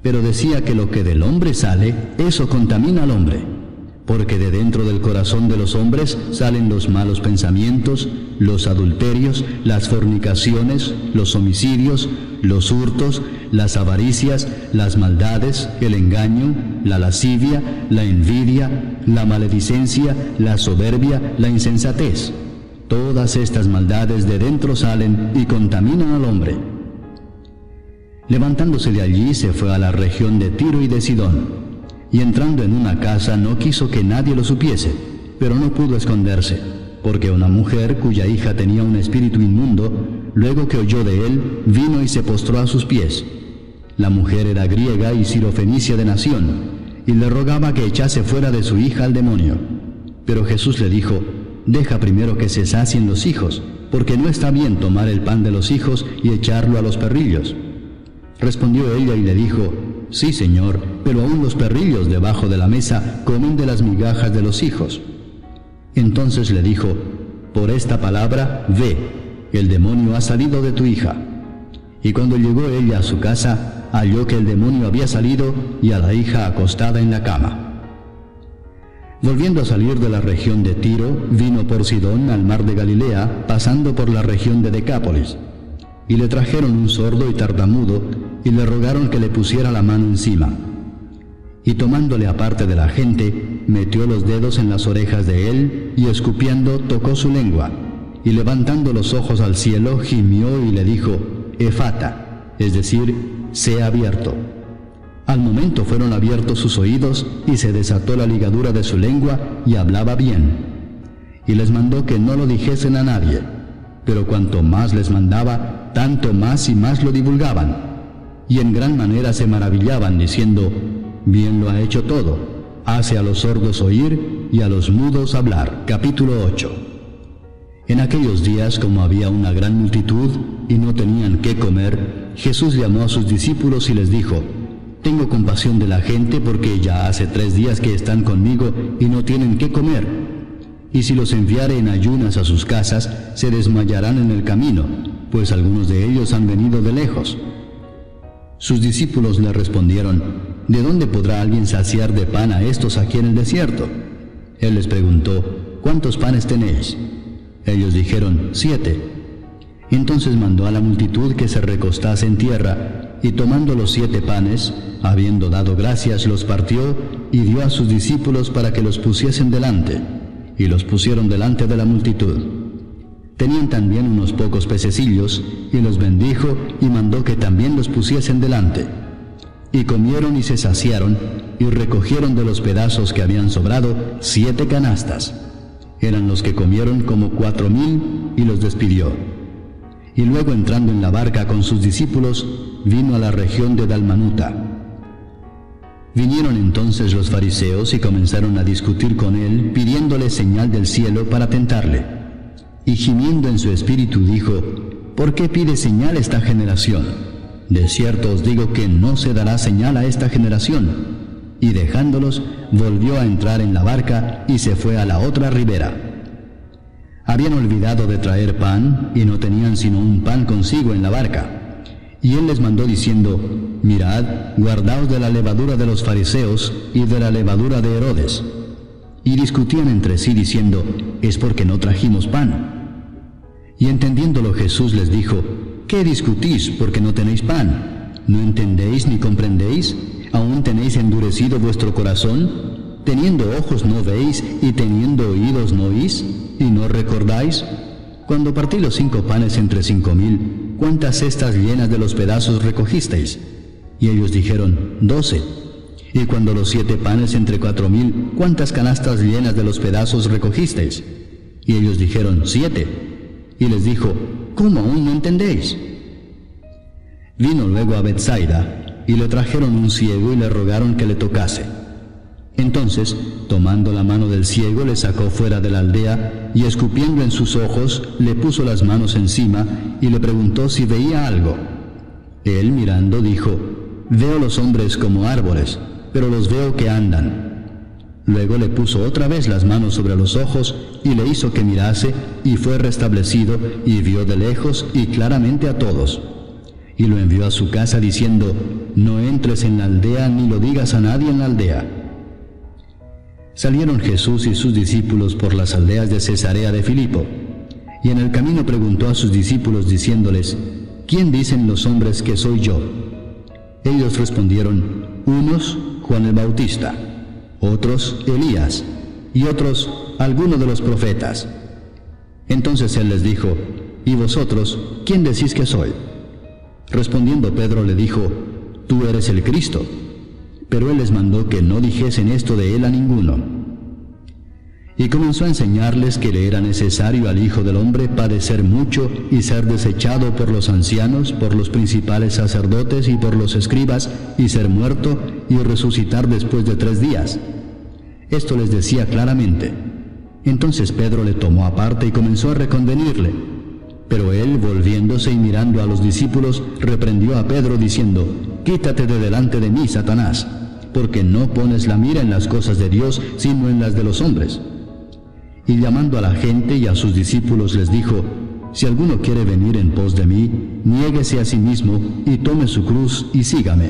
Pero decía que lo que del hombre sale, eso contamina al hombre. Porque de dentro del corazón de los hombres salen los malos pensamientos, los adulterios, las fornicaciones, los homicidios, los hurtos, las avaricias, las maldades, el engaño, la lascivia, la envidia, la maledicencia, la soberbia, la insensatez. Todas estas maldades de dentro salen y contaminan al hombre. Levantándose de allí se fue a la región de Tiro y de Sidón. Y entrando en una casa no quiso que nadie lo supiese, pero no pudo esconderse, porque una mujer cuya hija tenía un espíritu inmundo, luego que oyó de él, vino y se postró a sus pies. La mujer era griega y sirofenicia de nación, y le rogaba que echase fuera de su hija al demonio. Pero Jesús le dijo, deja primero que se sacien los hijos, porque no está bien tomar el pan de los hijos y echarlo a los perrillos. Respondió ella y le dijo, sí, Señor, pero aún los perrillos debajo de la mesa comen de las migajas de los hijos. Entonces le dijo, por esta palabra, ve, el demonio ha salido de tu hija. Y cuando llegó ella a su casa, halló que el demonio había salido y a la hija acostada en la cama. Volviendo a salir de la región de Tiro, vino por Sidón al mar de Galilea, pasando por la región de Decápolis. Y le trajeron un sordo y tartamudo, y le rogaron que le pusiera la mano encima. Y tomándole aparte de la gente, metió los dedos en las orejas de él, y escupiendo tocó su lengua, y levantando los ojos al cielo, gimió y le dijo, Efata, es decir, sea abierto. Al momento fueron abiertos sus oídos, y se desató la ligadura de su lengua, y hablaba bien. Y les mandó que no lo dijesen a nadie, pero cuanto más les mandaba, tanto más y más lo divulgaban. Y en gran manera se maravillaban, diciendo, bien lo ha hecho todo, hace a los sordos oír y a los mudos hablar. Capítulo 8. En aquellos días, como había una gran multitud y no tenían qué comer, Jesús llamó a sus discípulos y les dijo: «Tengo compasión de la gente, porque ya hace 3 días que están conmigo y no tienen qué comer. Y si los enviare en ayunas a sus casas, se desmayarán en el camino, pues algunos de ellos han venido de lejos». Sus discípulos le respondieron: «¿De dónde podrá alguien saciar de pan a estos aquí en el desierto?». Él les preguntó: «¿Cuántos panes tenéis?». Ellos dijeron: 7. Entonces mandó a la multitud que se recostase en tierra, y tomando los 7 panes, habiendo dado gracias, los partió y dio a sus discípulos para que los pusiesen delante, y los pusieron delante de la multitud. Tenían también unos pocos pececillos, y los bendijo y mandó que también los pusiesen delante. Y comieron y se saciaron, y recogieron de los pedazos que habían sobrado 7 canastas. Eran los que comieron como 4,000, y los despidió. Y luego, entrando en la barca con sus discípulos, vino a la región de Dalmanuta. Vinieron entonces los fariseos y comenzaron a discutir con él, pidiéndole señal del cielo para tentarle. Y gimiendo en su espíritu dijo: «¿Por qué pide señal esta generación? De cierto os digo que no se dará señal a esta generación». Y dejándolos, volvió a entrar en la barca y se fue a la otra ribera. Habían olvidado de traer pan, y no tenían sino un pan consigo en la barca. Y él les mandó diciendo: «Mirad, guardaos de la levadura de los fariseos y de la levadura de Herodes». Y discutían entre sí diciendo: «Es porque no trajimos pan». Y entendiéndolo Jesús les dijo: «¿Qué discutís porque no tenéis pan? ¿No entendéis ni comprendéis? ¿Aún tenéis endurecido vuestro corazón? Teniendo ojos no veis, y teniendo oídos no oís, y no recordáis. Cuando partí los 5 panes entre 5,000, ¿cuántas cestas llenas de los pedazos recogisteis?». Y ellos dijeron: 12. Y cuando los 7 panes entre 4,000, ¿cuántas canastas llenas de los pedazos recogisteis? Y ellos dijeron: 7. Y les dijo: ¿Cómo aún no entendéis? Vino luego a Betsaida, y le trajeron un ciego y le rogaron que le tocase. Entonces, tomando la mano del ciego, le sacó fuera de la aldea, y escupiendo en sus ojos, le puso las manos encima, y le preguntó si veía algo. Él, mirando, dijo: «Veo los hombres como árboles, pero los veo que andan». Luego le puso otra vez las manos sobre los ojos, y le hizo que mirase, y fue restablecido, y vio de lejos y claramente a todos. Y lo envió a su casa diciendo: «No entres en la aldea, ni lo digas a nadie en la aldea». Salieron Jesús y sus discípulos por las aldeas de Cesarea de Filipo, y en el camino preguntó a sus discípulos diciéndoles: «¿Quién dicen los hombres que soy yo?». Ellos respondieron: «Unos, Juan el Bautista; otros, Elías; y otros, alguno de los profetas». Entonces él les dijo: «¿Y vosotros, quién decís que soy?». Respondiendo Pedro le dijo: «Tú eres el Cristo». Pero él les mandó que no dijesen esto de él a ninguno. Y comenzó a enseñarles que le era necesario al Hijo del Hombre padecer mucho y ser desechado por los ancianos, por los principales sacerdotes y por los escribas, y ser muerto y resucitar después de 3 días. Esto les decía claramente. Entonces Pedro le tomó aparte y comenzó a reconvenirle. Pero él, volviéndose y mirando a los discípulos, reprendió a Pedro diciendo: «Quítate de delante de mí, Satanás, porque no pones la mira en las cosas de Dios, sino en las de los hombres». Y llamando a la gente y a sus discípulos les dijo: «Si alguno quiere venir en pos de mí, niéguese a sí mismo y tome su cruz y sígame.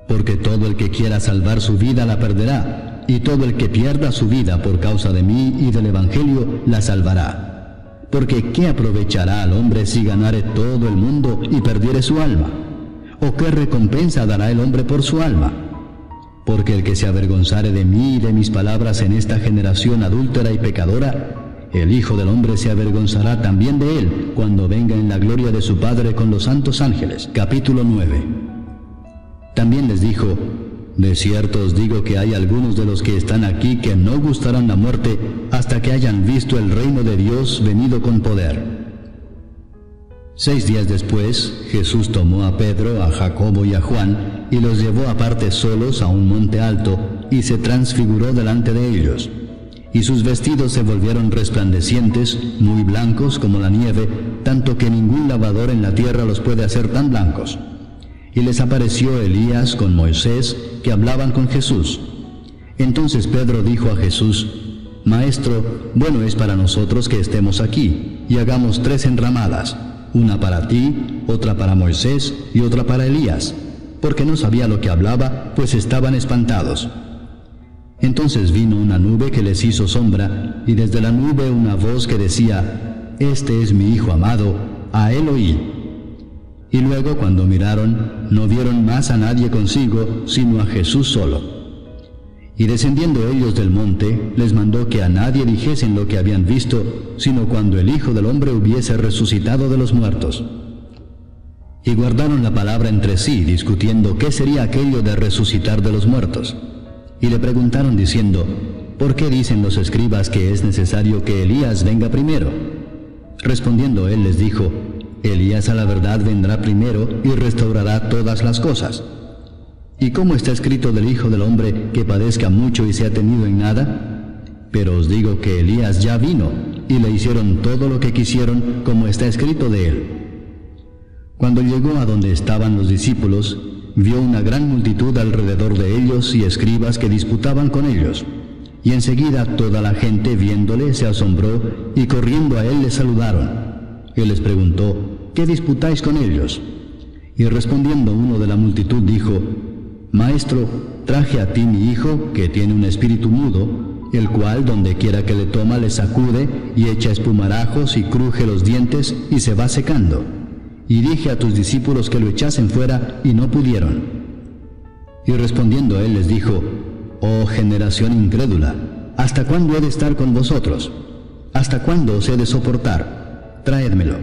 Porque todo el que quiera salvar su vida la perderá, y todo el que pierda su vida por causa de mí y del Evangelio la salvará. Porque ¿qué aprovechará al hombre si ganare todo el mundo y perdiere su alma? ¿O qué recompensa dará el hombre por su alma? Porque el que se avergonzare de mí y de mis palabras en esta generación adúltera y pecadora, el Hijo del Hombre se avergonzará también de él cuando venga en la gloria de su Padre con los santos ángeles». Capítulo 9. También les dijo: «De cierto os digo que hay algunos de los que están aquí que no gustarán la muerte hasta que hayan visto el reino de Dios venido con poder». 6 días después, Jesús tomó a Pedro, a Jacobo y a Juan, y los llevó aparte solos a un monte alto, y se transfiguró delante de ellos. y sus vestidos se volvieron resplandecientes, muy blancos como la nieve, tanto que ningún lavador en la tierra los puede hacer tan blancos. Y les apareció Elías con Moisés, que hablaban con Jesús. Entonces Pedro dijo a Jesús: Maestro, bueno es para nosotros que estemos aquí, y hagamos 3 enramadas, una para ti, otra para Moisés y otra para Elías, porque no sabía lo que hablaba, pues estaban espantados. Entonces vino una nube que les hizo sombra, y desde la nube una voz que decía: Este es mi Hijo amado, a él oíd. Y luego, cuando miraron, no vieron más a nadie consigo, sino a Jesús solo. Y descendiendo ellos del monte, les mandó que a nadie dijesen lo que habían visto, sino cuando el Hijo del Hombre hubiese resucitado de los muertos. Y guardaron la palabra entre sí, discutiendo qué sería aquello de resucitar de los muertos. Y le preguntaron diciendo: ¿Por qué dicen los escribas que es necesario que Elías venga primero? Respondiendo él les dijo: Elías a la verdad vendrá primero y restaurará todas las cosas. ¿Y cómo está escrito del Hijo del Hombre que padezca mucho y sea tenido en nada? Pero os digo que Elías ya vino, y le hicieron todo lo que quisieron, como está escrito de él. Cuando llegó a donde estaban los discípulos, vio una gran multitud alrededor de ellos y escribas que disputaban con ellos. Y enseguida toda la gente viéndole se asombró, y corriendo a él le saludaron. Él les preguntó: ¿Qué disputáis con ellos? Y respondiendo uno de la multitud dijo: Maestro, traje a ti mi hijo, que tiene un espíritu mudo, el cual donde quiera que le toma le sacude, y echa espumarajos y cruje los dientes, y se va secando. Y dije a tus discípulos que lo echasen fuera, y no pudieron. Y respondiendo él les dijo: Oh generación incrédula, ¿hasta cuándo he de estar con vosotros? ¿Hasta cuándo os he de soportar? Traédmelo.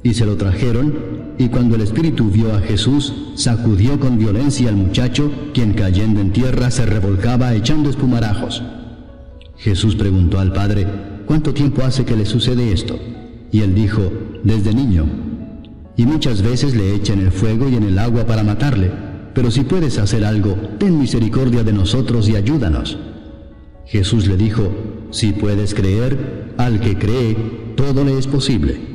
Y se lo trajeron, y cuando el espíritu vio a Jesús, sacudió con violencia al muchacho, quien cayendo en tierra se revolcaba echando espumarajos. Jesús preguntó al padre: ¿Cuánto tiempo hace que le sucede esto? Y él dijo: Desde niño. Y muchas veces le echan el fuego y en el agua para matarle. Pero si puedes hacer algo, ten misericordia de nosotros y ayúdanos. Jesús le dijo: Si puedes creer, al que cree, todo le es posible.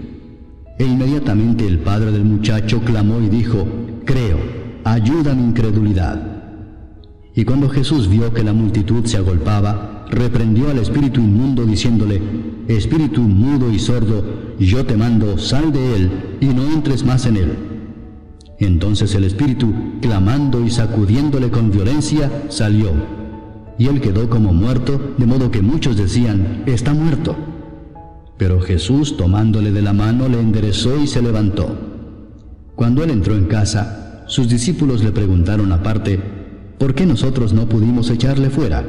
E inmediatamente el padre del muchacho clamó y dijo: Creo, ayuda mi incredulidad. Y cuando Jesús vio que la multitud se agolpaba, reprendió al espíritu inmundo diciéndole: Espíritu mudo y sordo, yo te mando, sal de él, y no entres más en él. Entonces el espíritu, clamando y sacudiéndole con violencia, salió. Y él quedó como muerto, de modo que muchos decían: Está muerto. Pero Jesús, tomándole de la mano, le enderezó y se levantó. Cuando él entró en casa, sus discípulos le preguntaron aparte: ¿Por qué nosotros no pudimos echarle fuera?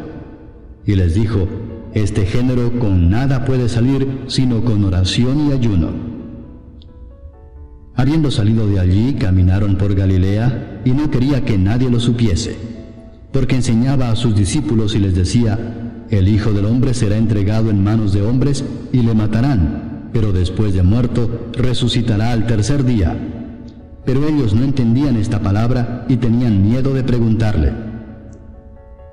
Y les dijo: Este género con nada puede salir, sino con oración y ayuno. Habiendo salido de allí, caminaron por Galilea, y no quería que nadie lo supiese, porque enseñaba a sus discípulos y les decía: El Hijo del Hombre será entregado en manos de hombres, y le matarán, pero después de muerto, resucitará al tercer día. Pero ellos no entendían esta palabra, y tenían miedo de preguntarle.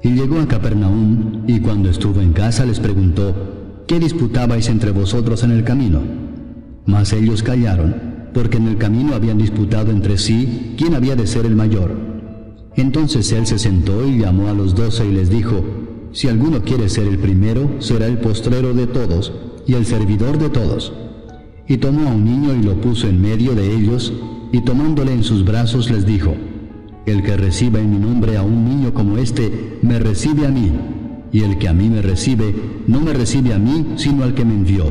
Y llegó a Capernaum, y cuando estuvo en casa les preguntó: ¿Qué disputabais entre vosotros en el camino? Mas ellos callaron, porque en el camino habían disputado entre sí quién había de ser el mayor. Entonces él se sentó y llamó a los 12 y les dijo: Si alguno quiere ser el primero, será el postrero de todos, y el servidor de todos. Y tomó a un niño y lo puso en medio de ellos, y tomándole en sus brazos les dijo: El que reciba en mi nombre a un niño como este, me recibe a mí, y el que a mí me recibe, no me recibe a mí, sino al que me envió.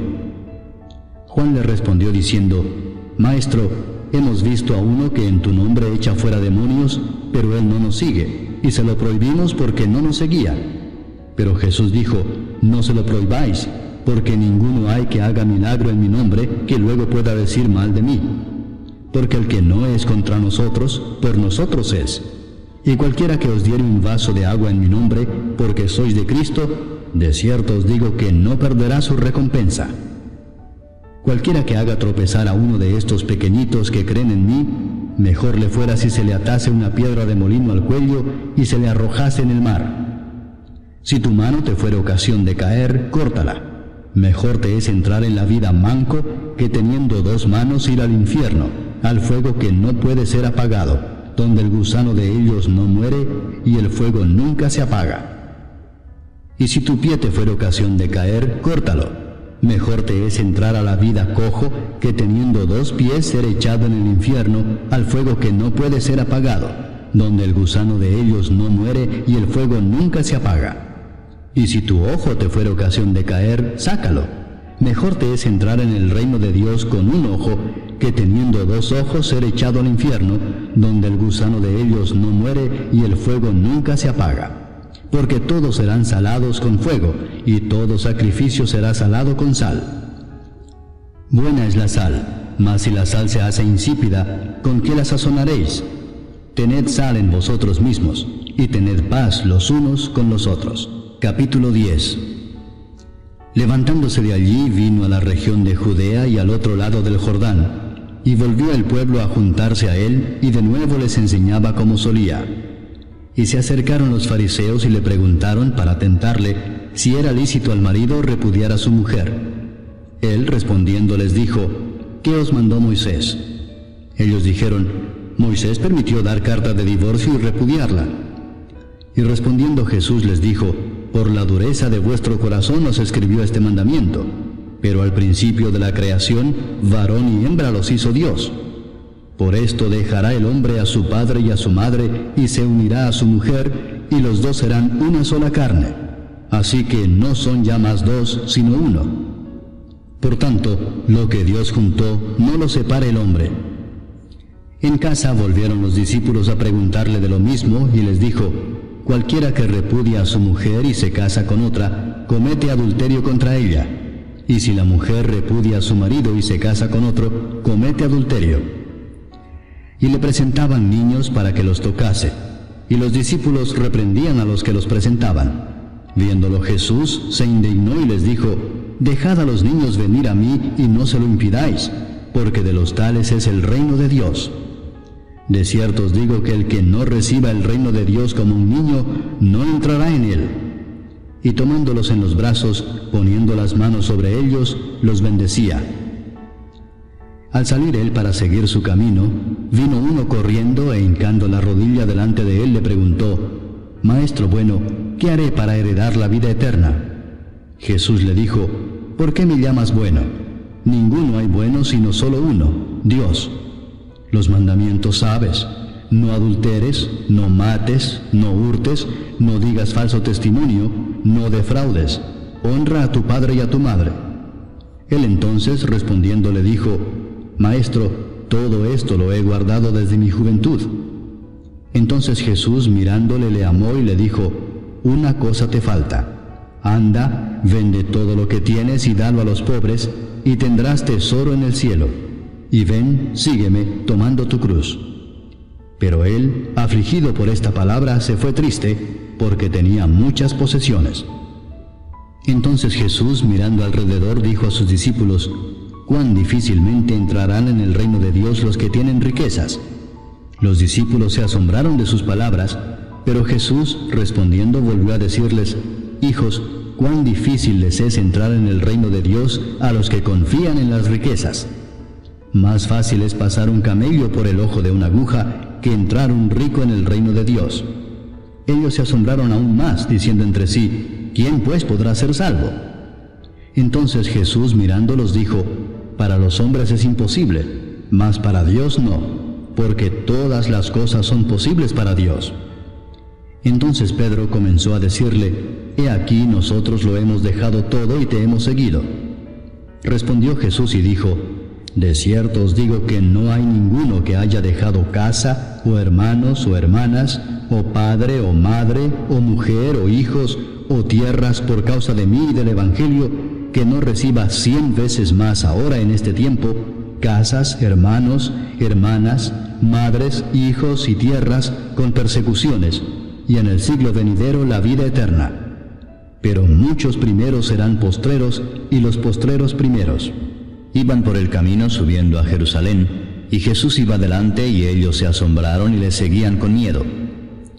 Juan le respondió diciendo: Maestro, hemos visto a uno que en tu nombre echa fuera demonios, pero él no nos sigue, y se lo prohibimos porque no nos seguía. Pero Jesús dijo: No se lo prohibáis, porque ninguno hay que haga milagro en mi nombre que luego pueda decir mal de mí. Porque el que no es contra nosotros, por nosotros es. Y cualquiera que os diere un vaso de agua en mi nombre, porque sois de Cristo, de cierto os digo que no perderá su recompensa. Cualquiera que haga tropezar a uno de estos pequeñitos que creen en mí, mejor le fuera si se le atase una piedra de molino al cuello y se le arrojase en el mar. Si tu mano te fuere ocasión de caer, córtala. Mejor te es entrar en la vida manco que teniendo 2 manos ir al infierno, al fuego que no puede ser apagado, donde el gusano de ellos no muere y el fuego nunca se apaga. Y si tu pie te fuere ocasión de caer, córtalo. Mejor te es entrar a la vida cojo que teniendo 2 pies ser echado en el infierno, al fuego que no puede ser apagado, donde el gusano de ellos no muere y el fuego nunca se apaga. Y si tu ojo te fuere ocasión de caer, sácalo. Mejor te es entrar en el reino de Dios con 1 ojo, que teniendo 2 ojos ser echado al infierno, donde el gusano de ellos no muere y el fuego nunca se apaga. Porque todos serán salados con fuego, y todo sacrificio será salado con sal. Buena es la sal, mas si la sal se hace insípida, ¿con qué la sazonaréis? Tened sal en vosotros mismos, y tened paz los unos con los otros. Capítulo 10. Levantándose de allí, vino a la región de Judea y al otro lado del Jordán, y volvió el pueblo a juntarse a él, y de nuevo les enseñaba como solía. Y se acercaron los fariseos y le preguntaron para tentarle si era lícito al marido repudiar a su mujer. Él respondiendo les dijo: ¿Qué os mandó Moisés? Ellos dijeron: Moisés permitió dar carta de divorcio y repudiarla. Y respondiendo Jesús les dijo: Por la dureza de vuestro corazón os escribió este mandamiento, pero al principio de la creación, varón y hembra los hizo Dios. Por esto dejará el hombre a su padre y a su madre, y se unirá a su mujer, y los 2 serán una sola carne. Así que no son ya más 2, sino 1. Por tanto, lo que Dios juntó, no lo separe el hombre. En casa volvieron los discípulos a preguntarle de lo mismo, y les dijo: Cualquiera que repudia a su mujer y se casa con otra, comete adulterio contra ella. Y si la mujer repudia a su marido y se casa con otro, comete adulterio. Y le presentaban niños para que los tocase, y los discípulos reprendían a los que los presentaban. Viéndolo Jesús, se indignó y les dijo: Dejad a los niños venir a mí y no se lo impidáis, porque de los tales es el reino de Dios. De cierto os digo que el que no reciba el reino de Dios como un niño, no entrará en él. Y tomándolos en los brazos, poniendo las manos sobre ellos, los bendecía. Al salir él para seguir su camino, vino uno corriendo e hincando la rodilla delante de él le preguntó: Maestro bueno, ¿qué haré para heredar la vida eterna? Jesús le dijo: ¿Por qué me llamas bueno? Ninguno hay bueno sino solo uno, Dios. Los mandamientos sabes: no adulteres, no mates, no hurtes, no digas falso testimonio, no defraudes, honra a tu padre y a tu madre. Él entonces respondiendo le dijo: Maestro, todo esto lo he guardado desde mi juventud. Entonces Jesús mirándole le amó y le dijo: Una cosa te falta. Anda, vende todo lo que tienes y dalo a los pobres, y tendrás tesoro en el cielo. Y ven, sígueme, tomando tu cruz. Pero él, afligido por esta palabra, se fue triste, porque tenía muchas posesiones. Entonces Jesús, mirando alrededor, dijo a sus discípulos: Cuán difícilmente entrarán en el reino de Dios los que tienen riquezas. Los discípulos se asombraron de sus palabras, pero Jesús, respondiendo, volvió a decirles: Hijos, cuán difícil les es entrar en el reino de Dios a los que confían en las riquezas. Más fácil es pasar un camello por el ojo de una aguja que entrar un rico en el reino de Dios. Ellos se asombraron aún más, diciendo entre sí: ¿Quién pues podrá ser salvo? Entonces Jesús mirándolos dijo: Para los hombres es imposible, mas para Dios no, porque todas las cosas son posibles para Dios. Entonces Pedro comenzó a decirle: He aquí nosotros lo hemos dejado todo y te hemos seguido. Respondió Jesús y dijo: De cierto os digo que no hay ninguno que haya dejado casa, o hermanos, o hermanas, o padre, o madre, o mujer, o hijos, o tierras por causa de mí y del Evangelio, que no reciba 100 veces más ahora en este tiempo, casas, hermanos, hermanas, madres, hijos y tierras, con persecuciones, y en el siglo venidero la vida eterna. Pero muchos primeros serán postreros, y los postreros primeros. Iban por el camino subiendo a Jerusalén, y Jesús iba delante, y ellos se asombraron y le seguían con miedo.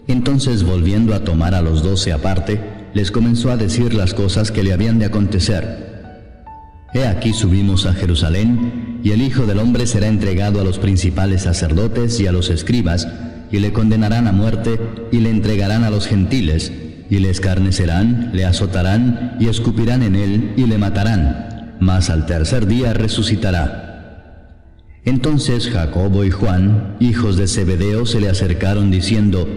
Entonces, volviendo a tomar a los 12 aparte, les comenzó a decir las cosas que le habían de acontecer. He aquí subimos a Jerusalén, y el Hijo del Hombre será entregado a los principales sacerdotes y a los escribas, y le condenarán a muerte, y le entregarán a los gentiles, y le escarnecerán, le azotarán, y escupirán en él, y le matarán, mas al tercer día resucitará. Entonces Jacobo y Juan, hijos de Zebedeo, se le acercaron diciendo: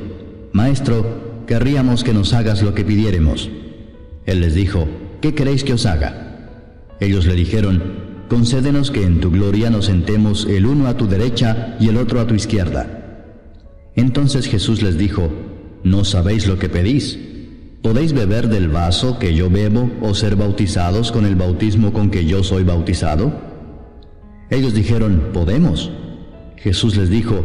Maestro, querríamos que nos hagas lo que pidiéremos. Él les dijo: ¿Qué queréis que os haga? Ellos le dijeron: Concédenos que en tu gloria nos sentemos el uno a tu derecha y el otro a tu izquierda. Entonces Jesús les dijo: ¿No sabéis lo que pedís? ¿Podéis beber del vaso que yo bebo o ser bautizados con el bautismo con que yo soy bautizado? Ellos dijeron: Podemos. Jesús les dijo: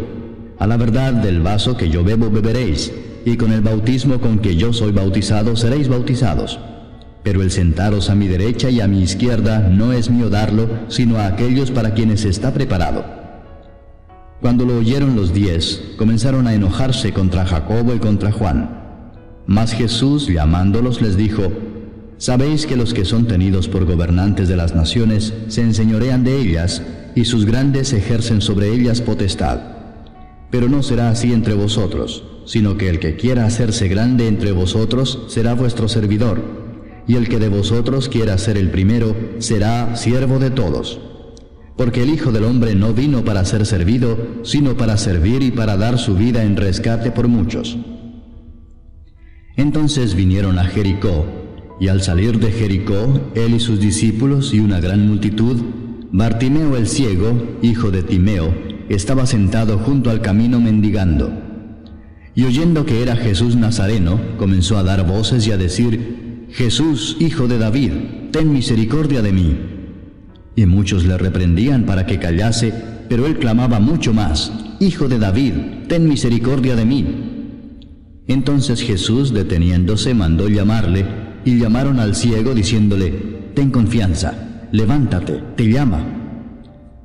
A la verdad, del vaso que yo bebo beberéis, y con el bautismo con que yo soy bautizado seréis bautizados. Pero el sentaros a mi derecha y a mi izquierda no es mío darlo, sino a aquellos para quienes está preparado. Cuando lo oyeron los 10, comenzaron a enojarse contra Jacobo y contra Juan. Mas Jesús, llamándolos, les dijo: Sabéis que los que son tenidos por gobernantes de las naciones se enseñorean de ellas, y sus grandes ejercen sobre ellas potestad. Pero no será así entre vosotros, sino que el que quiera hacerse grande entre vosotros será vuestro servidor, y el que de vosotros quiera ser el primero será siervo de todos. Porque el Hijo del Hombre no vino para ser servido, sino para servir y para dar su vida en rescate por muchos. Entonces vinieron a Jericó, y al salir de Jericó, él y sus discípulos y una gran multitud, Bartimeo el ciego, hijo de Timeo, estaba sentado junto al camino mendigando. Y oyendo que era Jesús Nazareno, comenzó a dar voces y a decir: Jesús, hijo de David, ten misericordia de mí. Y muchos le reprendían para que callase, pero él clamaba mucho más: Hijo de David, ten misericordia de mí. Entonces Jesús, deteniéndose, mandó llamarle, y llamaron al ciego diciéndole: Ten confianza, levántate, te llama.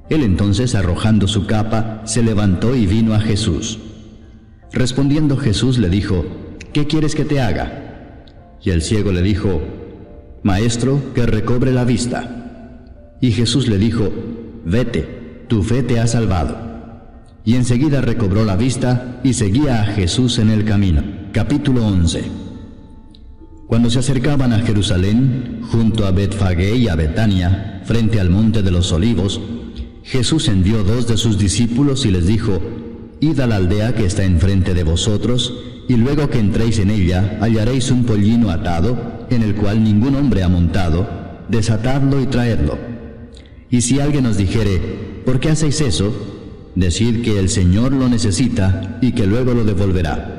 Él entonces, arrojando su capa, se levantó y vino a Jesús. Respondiendo Jesús le dijo: ¿Qué quieres que te haga? Y el ciego le dijo: Maestro, que recobre la vista. Y Jesús le dijo: Vete, tu fe te ha salvado. Y enseguida recobró la vista y seguía a Jesús en el camino. Capítulo 11. Cuando se acercaban a Jerusalén, junto a Betfagé y a Betania, frente al monte de los Olivos, Jesús envió 2 de sus discípulos y les dijo: Id a la aldea que está enfrente de vosotros, y luego que entréis en ella, hallaréis un pollino atado, en el cual ningún hombre ha montado, desatadlo y traedlo. Y si alguien os dijere: ¿Por qué hacéis eso?, decid que el Señor lo necesita y que luego lo devolverá.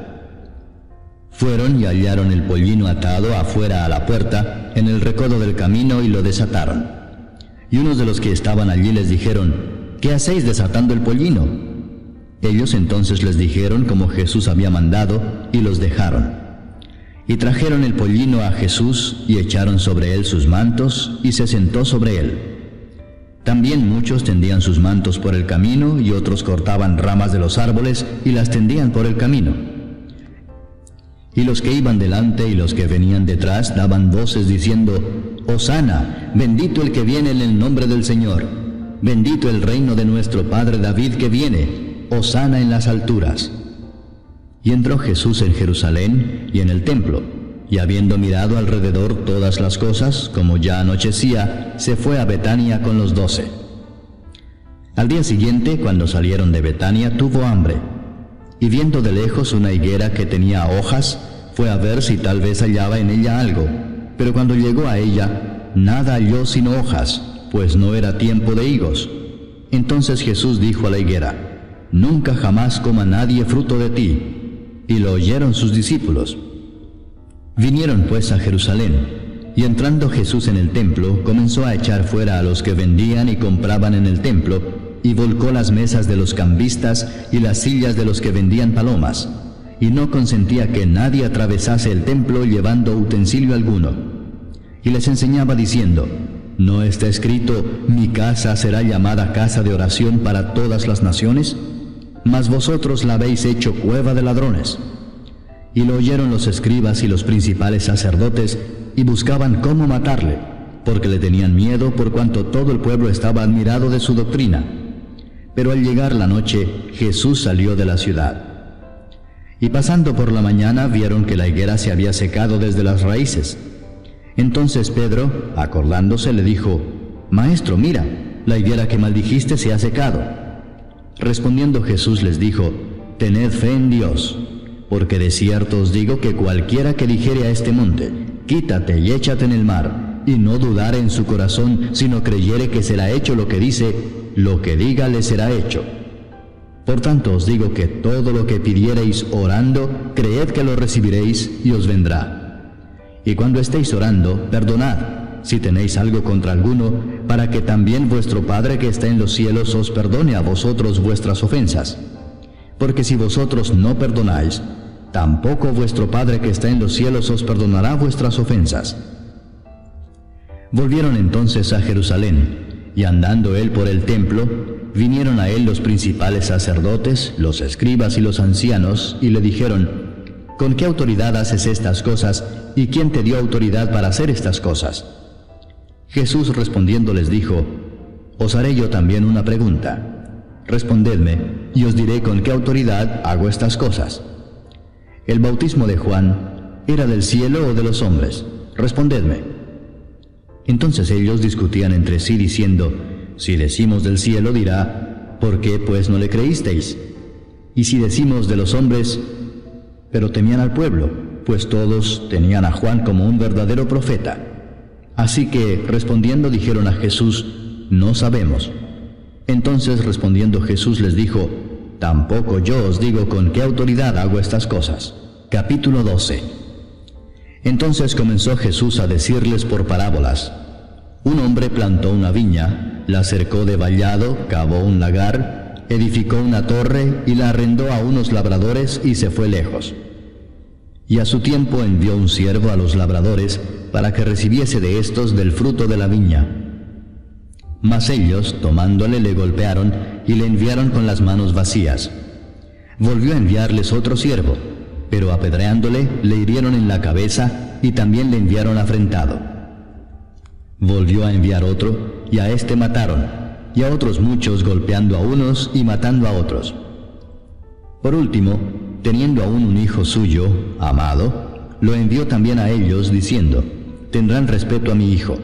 Fueron y hallaron el pollino atado afuera a la puerta, en el recodo del camino, y lo desataron. Y unos de los que estaban allí les dijeron: ¿Qué hacéis desatando el pollino? Ellos entonces les dijeron como Jesús había mandado, y los dejaron. Y trajeron el pollino a Jesús, y echaron sobre él sus mantos, y se sentó sobre él. También muchos tendían sus mantos por el camino, y otros cortaban ramas de los árboles y las tendían por el camino. Y los que iban delante y los que venían detrás daban voces diciendo: Hosana, bendito el que viene en el nombre del Señor, bendito el reino de nuestro padre David que viene, Hosana en las alturas. Y entró Jesús en Jerusalén y en el templo, y habiendo mirado alrededor todas las cosas, como ya anochecía, se fue a Betania con los 12. Al día siguiente, cuando salieron de Betania, tuvo hambre, y viendo de lejos una higuera que tenía hojas, fue a ver si tal vez hallaba en ella algo, pero cuando llegó a ella, nada halló sino hojas, pues no era tiempo de higos. Entonces Jesús dijo a la higuera: Nunca jamás coma nadie fruto de ti. Y lo oyeron sus discípulos. Vinieron pues a Jerusalén, y entrando Jesús en el templo, comenzó a echar fuera a los que vendían y compraban en el templo, y volcó las mesas de los cambistas y las sillas de los que vendían palomas, y no consentía que nadie atravesase el templo llevando utensilio alguno. Y les enseñaba diciendo: ¿No está escrito: mi casa será llamada casa de oración para todas las naciones? Mas vosotros la habéis hecho cueva de ladrones. Y lo oyeron los escribas y los principales sacerdotes, y buscaban cómo matarle, porque le tenían miedo por cuanto todo el pueblo estaba admirado de su doctrina. Pero al llegar la noche, Jesús salió de la ciudad. Y pasando por la mañana, vieron que la higuera se había secado desde las raíces. Entonces Pedro, acordándose, le dijo: Maestro, mira, la higuera que maldijiste se ha secado. Respondiendo Jesús les dijo: Tened fe en Dios, porque de cierto os digo que cualquiera que dijere a este monte: Quítate y échate en el mar, y no dudare en su corazón, sino creyere que será hecho lo que dice, lo que diga le será hecho. Por tanto os digo que todo lo que pidiereis orando, creed que lo recibiréis y os vendrá. Y cuando estéis orando, perdonad, si tenéis algo contra alguno, para que también vuestro Padre que está en los cielos os perdone a vosotros vuestras ofensas. Porque si vosotros no perdonáis, tampoco vuestro Padre que está en los cielos os perdonará vuestras ofensas. Volvieron entonces a Jerusalén, y andando él por el templo, vinieron a él los principales sacerdotes, los escribas y los ancianos, y le dijeron: ¿Con qué autoridad haces estas cosas, y quién te dio autoridad para hacer estas cosas? Jesús respondiendo les dijo: Os haré yo también una pregunta. Respondedme, y os diré con qué autoridad hago estas cosas. ¿El bautismo de Juan era del cielo o de los hombres? Respondedme. Entonces ellos discutían entre sí diciendo: Si decimos del cielo, dirá: ¿Por qué pues no le creísteis? Y si decimos de los hombres, pero temían al pueblo, pues todos tenían a Juan como un verdadero profeta. Así que, respondiendo, dijeron a Jesús: No sabemos. Entonces respondiendo Jesús les dijo: Tampoco yo os digo con qué autoridad hago estas cosas. Capítulo 12. Entonces comenzó Jesús a decirles por parábolas: Un hombre plantó una viña, la cercó de vallado, cavó un lagar, edificó una torre y la arrendó a unos labradores y se fue lejos. Y a su tiempo envió un siervo a los labradores para que recibiese de éstos del fruto de la viña. Mas ellos, tomándole, le golpearon y le enviaron con las manos vacías. Volvió a enviarles otro siervo, pero apedreándole, le hirieron en la cabeza y también le enviaron afrentado. Volvió a enviar otro, y a éste mataron, y a otros muchos, golpeando a unos y matando a otros. Por último, teniendo aún un hijo suyo, amado, lo envió también a ellos, diciendo: Tendrán respeto a mi hijo.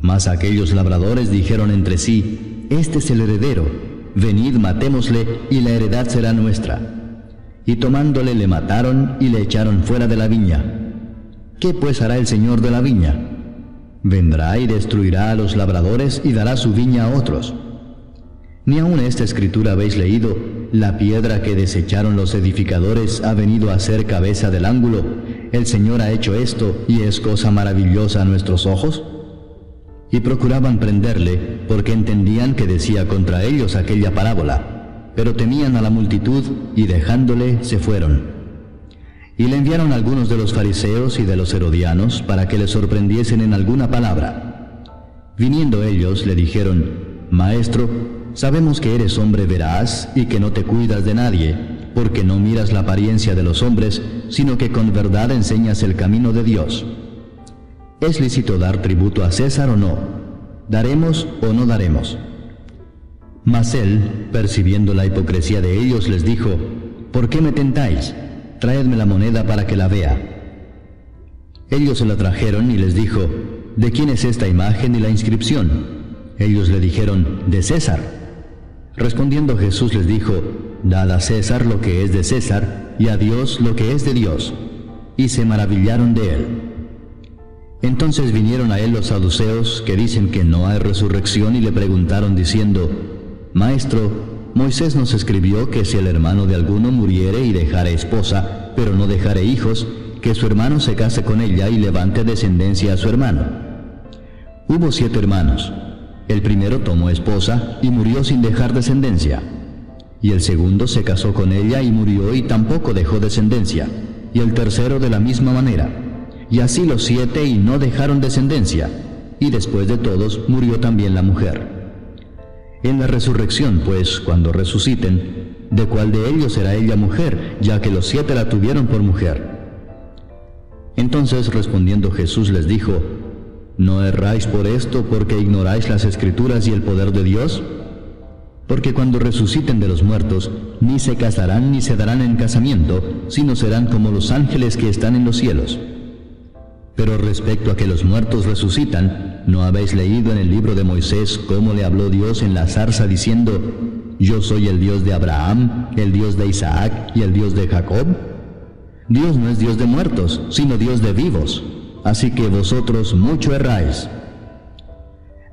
Mas aquellos labradores dijeron entre sí: Este es el heredero, venid, matémosle, y la heredad será nuestra. Y tomándole le mataron y le echaron fuera de la viña. ¿Qué pues hará el señor de la viña? Vendrá y destruirá a los labradores y dará su viña a otros. Ni aun esta escritura habéis leído: la piedra que desecharon los edificadores ha venido a ser cabeza del ángulo. El Señor ha hecho esto, y es cosa maravillosa a nuestros ojos. Y procuraban prenderle, porque entendían que decía contra ellos aquella parábola, pero temían a la multitud, y dejándole se fueron. Y le enviaron algunos de los fariseos y de los herodianos para que le sorprendiesen en alguna palabra. Viniendo ellos le dijeron: Maestro, sabemos que eres hombre veraz y que no te cuidas de nadie, porque no miras la apariencia de los hombres, sino que con verdad enseñas el camino de Dios. ¿Es lícito dar tributo a César o no? ¿Daremos o no daremos? Mas él, percibiendo la hipocresía de ellos, les dijo: ¿Por qué me tentáis? Traedme la moneda para que la vea. Ellos se la trajeron y les dijo: ¿De quién es esta imagen y la inscripción? Ellos le dijeron: de César. Respondiendo Jesús les dijo: Dad a César lo que es de César, y a Dios lo que es de Dios. Y se maravillaron de él. Entonces vinieron a él los saduceos, que dicen que no hay resurrección, y le preguntaron diciendo: Maestro, Moisés nos escribió que si el hermano de alguno muriere y dejare esposa, pero no dejare hijos, que su hermano se case con ella y levante descendencia a su hermano. Hubo 7 hermanos. El primero tomó esposa y murió sin dejar descendencia. Y el segundo se casó con ella y murió y tampoco dejó descendencia. Y el tercero de la misma manera. Y así los 7 y no dejaron descendencia. Y después de todos murió también la mujer. En la resurrección, pues, cuando resuciten, ¿de cuál de ellos será ella mujer, ya que los 7 la tuvieron por mujer? Entonces respondiendo Jesús les dijo: ¿No erráis por esto porque ignoráis las Escrituras y el poder de Dios? Porque cuando resuciten de los muertos, ni se casarán ni se darán en casamiento, sino serán como los ángeles que están en los cielos. Pero respecto a que los muertos resucitan, ¿no habéis leído en el libro de Moisés cómo le habló Dios en la zarza diciendo: Yo soy el Dios de Abraham, el Dios de Isaac y el Dios de Jacob? Dios no es Dios de muertos, sino Dios de vivos. Así que vosotros mucho erráis.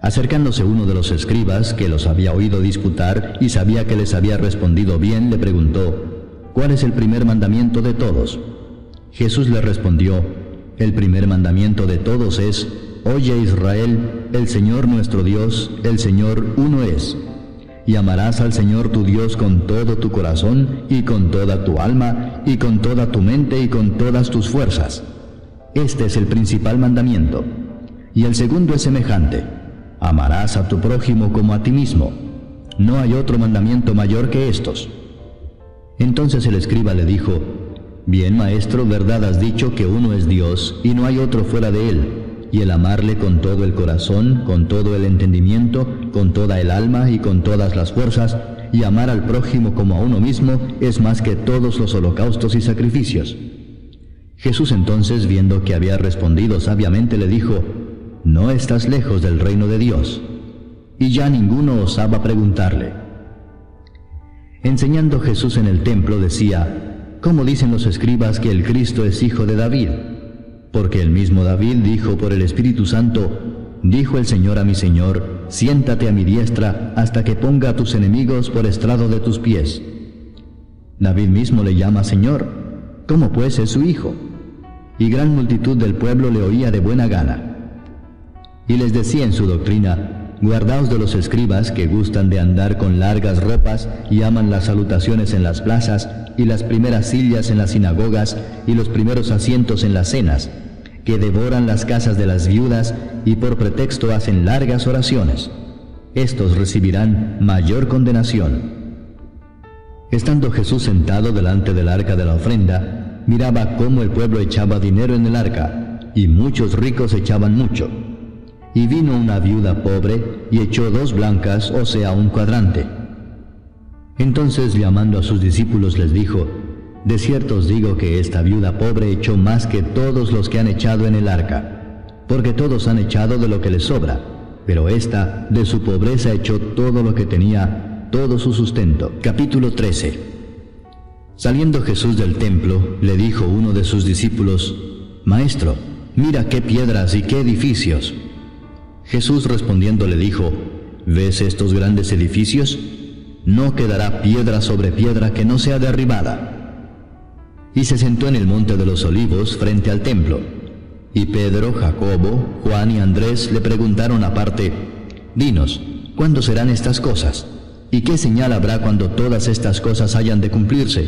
Acercándose uno de los escribas, que los había oído disputar y sabía que les había respondido bien, le preguntó: ¿Cuál es el primer mandamiento de todos? Jesús le respondió: El primer mandamiento de todos es: Oye Israel, el Señor nuestro Dios, el Señor uno es. Y amarás al Señor tu Dios con todo tu corazón, y con toda tu alma, y con toda tu mente, y con todas tus fuerzas. Este es el principal mandamiento. Y el segundo es semejante: amarás a tu prójimo como a ti mismo. No hay otro mandamiento mayor que estos. Entonces el escriba le dijo: Bien, maestro, verdad has dicho que uno es Dios, y no hay otro fuera de él, y el amarle con todo el corazón, con todo el entendimiento, con toda el alma y con todas las fuerzas, y amar al prójimo como a uno mismo, es más que todos los holocaustos y sacrificios. Jesús entonces, viendo que había respondido sabiamente, le dijo: No estás lejos del reino de Dios. Y ya ninguno osaba preguntarle. Enseñando Jesús en el templo decía: ¿Cómo dicen los escribas que el Cristo es hijo de David? Porque el mismo David dijo por el Espíritu Santo: Dijo el Señor a mi Señor: Siéntate a mi diestra hasta que ponga a tus enemigos por estrado de tus pies. David mismo le llama Señor. ¿Cómo pues es su hijo? Y gran multitud del pueblo le oía de buena gana. Y les decía en su doctrina: Guardaos de los escribas que gustan de andar con largas ropas y aman las salutaciones en las plazas y las primeras sillas en las sinagogas y los primeros asientos en las cenas, que devoran las casas de las viudas y por pretexto hacen largas oraciones. Estos recibirán mayor condenación. Estando Jesús sentado delante del arca de la ofrenda, miraba cómo el pueblo echaba dinero en el arca, y muchos ricos echaban mucho. Y vino una viuda pobre, y echó 2 blancas, o sea, un cuadrante. Entonces, llamando a sus discípulos, les dijo: De cierto os digo que esta viuda pobre echó más que todos los que han echado en el arca, porque todos han echado de lo que les sobra, pero ésta de su pobreza echó todo lo que tenía, todo su sustento. Capítulo 13. Saliendo Jesús del templo, le dijo uno de sus discípulos: Maestro, mira qué piedras y qué edificios. Jesús respondiendo le dijo: ¿Ves estos grandes edificios? No quedará piedra sobre piedra que no sea derribada. Y se sentó en el monte de los olivos frente al templo. Y Pedro, Jacobo, Juan y Andrés le preguntaron aparte: Dinos, ¿cuándo serán estas cosas? ¿Y qué señal habrá cuando todas estas cosas hayan de cumplirse?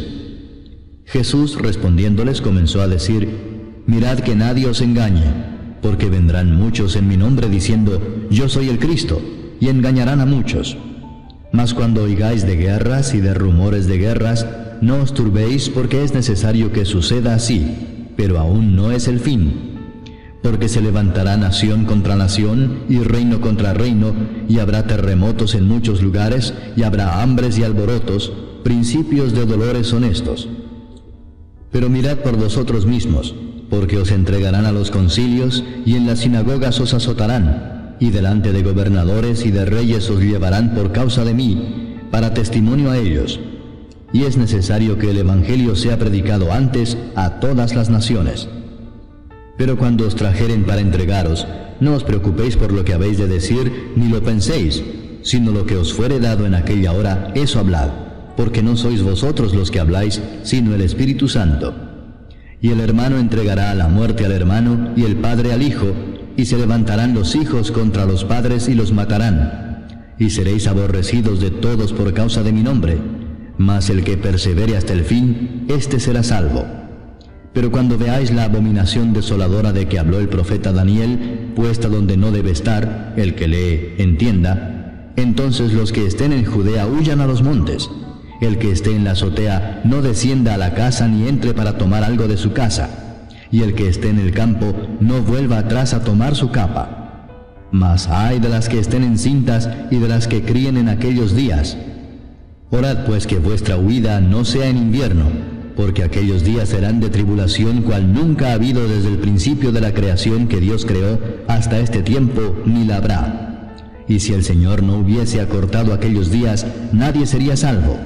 Jesús respondiéndoles comenzó a decir: Mirad que nadie os engañe, porque vendrán muchos en mi nombre diciendo: Yo soy el Cristo, y engañarán a muchos. Mas cuando oigáis de guerras y de rumores de guerras, no os turbéis, porque es necesario que suceda así, pero aún no es el fin. Porque se levantará nación contra nación y reino contra reino, y habrá terremotos en muchos lugares, y habrá hambres y alborotos, principios de dolores son estos. Pero mirad por vosotros mismos, porque os entregarán a los concilios, y en las sinagogas os azotarán, y delante de gobernadores y de reyes os llevarán por causa de mí, para testimonio a ellos. Y es necesario que el Evangelio sea predicado antes a todas las naciones. Pero cuando os trajeren para entregaros, no os preocupéis por lo que habéis de decir, ni lo penséis, sino lo que os fuere dado en aquella hora, eso hablad, porque no sois vosotros los que habláis, sino el Espíritu Santo. Y el hermano entregará a la muerte al hermano, y el padre al hijo, y se levantarán los hijos contra los padres y los matarán. Y seréis aborrecidos de todos por causa de mi nombre, mas el que persevere hasta el fin, éste será salvo. Pero cuando veáis la abominación desoladora de que habló el profeta Daniel, puesta donde no debe estar, el que lee, entienda, entonces los que estén en Judea huyan a los montes. El que esté en la azotea no descienda a la casa ni entre para tomar algo de su casa. y el que esté en el campo no vuelva atrás a tomar su capa. Mas ay de las que estén encintas y de las que críen en aquellos días. Orad pues que vuestra huida no sea en invierno, porque aquellos días serán de tribulación cual nunca ha habido desde el principio de la creación que Dios creó hasta este tiempo, ni la habrá. Y si el Señor no hubiese acortado aquellos días, nadie sería salvo.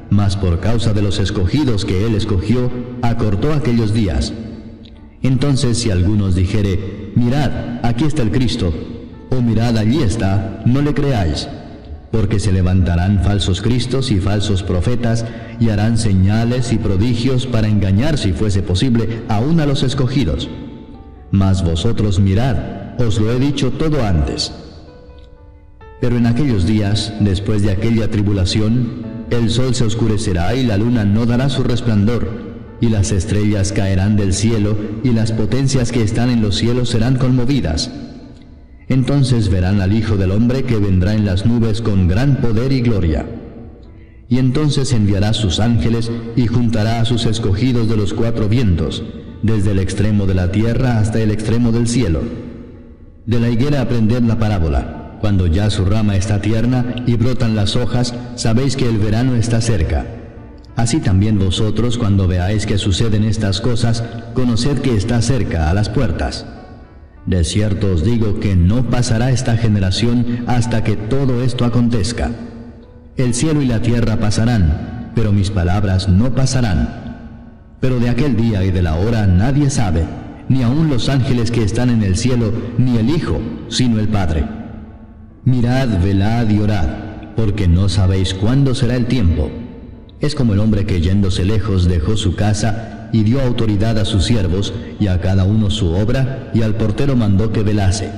Mas por causa de los escogidos que Él escogió, acortó aquellos días. Entonces si alguno os dijere, mirad, aquí está el Cristo, o mirad, allí está, no le creáis. Porque se levantarán falsos cristos y falsos profetas, y harán señales y prodigios para engañar, si fuese posible, aún a los escogidos. Mas vosotros mirad, os lo he dicho todo antes. Pero en aquellos días, después de aquella tribulación, el sol se oscurecerá y la luna no dará su resplandor, y las estrellas caerán del cielo, y las potencias que están en los cielos serán conmovidas. Entonces verán al Hijo del Hombre que vendrá en las nubes con gran poder y gloria. Y entonces enviará sus ángeles y juntará a sus escogidos de los cuatro vientos, desde el extremo de la tierra hasta el extremo del cielo. De la higuera aprended la parábola. Cuando ya su rama está tierna y brotan las hojas, sabéis que el verano está cerca. Así también vosotros, cuando veáis que suceden estas cosas, conoced que está cerca, a las puertas. De cierto os digo que no pasará esta generación hasta que todo esto acontezca. El cielo y la tierra pasarán, pero mis palabras no pasarán. Pero de aquel día y de la hora nadie sabe, ni aun los ángeles que están en el cielo, ni el Hijo, sino el Padre. Mirad, velad y orad, porque no sabéis cuándo será el tiempo. Es como el hombre que yéndose lejos dejó su casa y dio autoridad a sus siervos, y a cada uno su obra, y al portero mandó que velase.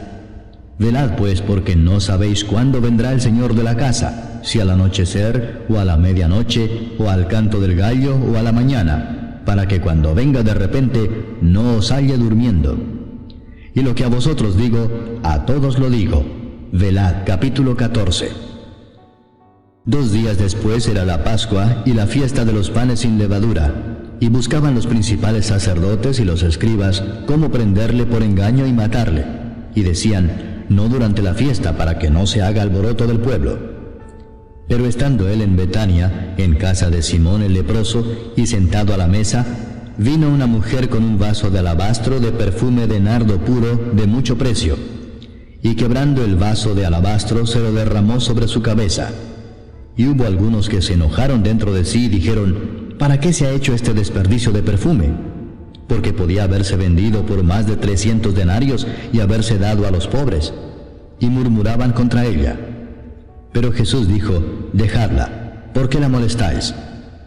Velad pues, porque no sabéis cuándo vendrá el Señor de la casa, si al anochecer, o a la medianoche, o al canto del gallo, o a la mañana, para que cuando venga de repente no os halle durmiendo. Y lo que a vosotros digo, a todos lo digo. Velad. Capítulo 14. 2 días después era la Pascua y la fiesta de los panes sin levadura, y buscaban los principales sacerdotes y los escribas cómo prenderle por engaño y matarle, y decían, no durante la fiesta, para que no se haga alboroto del pueblo. Pero estando él en Betania, en casa de Simón el leproso, y sentado a la mesa, vino una mujer con un vaso de alabastro de perfume de nardo puro de mucho precio, y quebrando el vaso de alabastro se lo derramó sobre su cabeza. Y hubo algunos que se enojaron dentro de sí y dijeron, ¿para qué se ha hecho este desperdicio de perfume? Porque podía haberse vendido por más de 300 denarios y haberse dado a los pobres. Y murmuraban contra ella. Pero Jesús dijo, dejadla, ¿por qué la molestáis?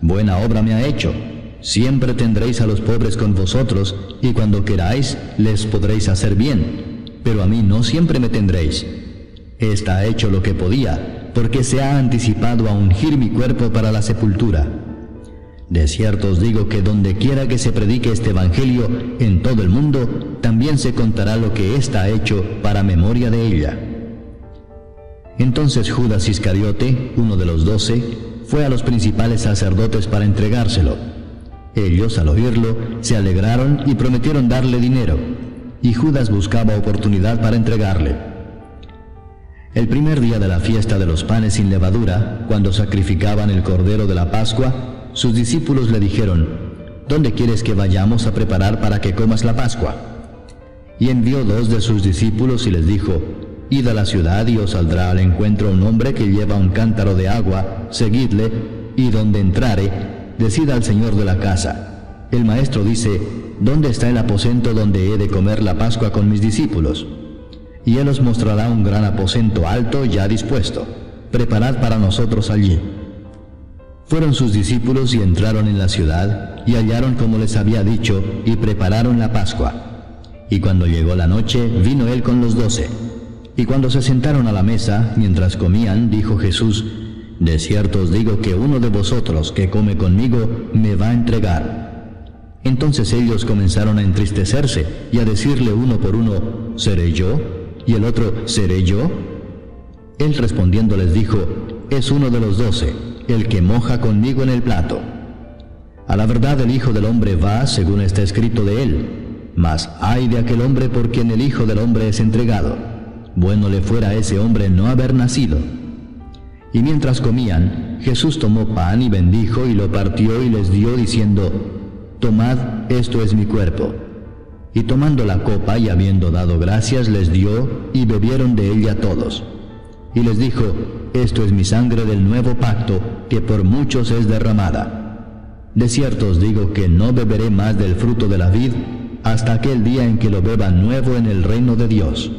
Buena obra me ha hecho. Siempre tendréis a los pobres con vosotros, y cuando queráis les podréis hacer bien, pero a mí no siempre me tendréis. Esta ha hecho lo que podía, porque se ha anticipado a ungir mi cuerpo para la sepultura. De cierto os digo que donde quiera que se predique este evangelio en todo el mundo, también se contará lo que ésta ha hecho para memoria de ella. Entonces Judas Iscariote, uno de los 12, fue a los principales sacerdotes para entregárselo. Ellos, al oírlo, se alegraron y prometieron darle dinero, y Judas buscaba oportunidad para entregarle. El primer día de la fiesta de los panes sin levadura, cuando sacrificaban el cordero de la Pascua, sus discípulos le dijeron, ¿dónde quieres que vayamos a preparar para que comas la Pascua? Y envió 2 de sus discípulos y les dijo, id a la ciudad y os saldrá al encuentro un hombre que lleva un cántaro de agua, seguidle, y donde entrare, decid al señor de la casa, el maestro dice, ¿dónde está el aposento donde he de comer la Pascua con mis discípulos? Y él os mostrará un gran aposento alto ya dispuesto, preparad para nosotros allí. Fueron sus discípulos y entraron en la ciudad, y hallaron como les había dicho, y prepararon la Pascua. Y cuando llegó la noche, vino él con los 12. Y cuando se sentaron a la mesa, mientras comían, dijo Jesús, de cierto os digo que uno de vosotros que come conmigo me va a entregar. Entonces ellos comenzaron a entristecerse, y a decirle uno por uno, ¿seré yo? Y el otro, ¿seré yo? Él respondiendo les dijo, es uno de los 12, el que moja conmigo en el plato. A la verdad el Hijo del Hombre va según está escrito de él, mas ay de aquel hombre por quien el Hijo del Hombre es entregado. Bueno le fuera a ese hombre no haber nacido. Y mientras comían, Jesús tomó pan y bendijo y lo partió y les dio, diciendo: Tomad, esto es mi cuerpo. Y tomando la copa y habiendo dado gracias, les dio, y bebieron de ella todos. Y les dijo: Esto es mi sangre del nuevo pacto, que por muchos es derramada. De cierto os digo que no beberé más del fruto de la vid, hasta aquel día en que lo beba nuevo en el reino de Dios.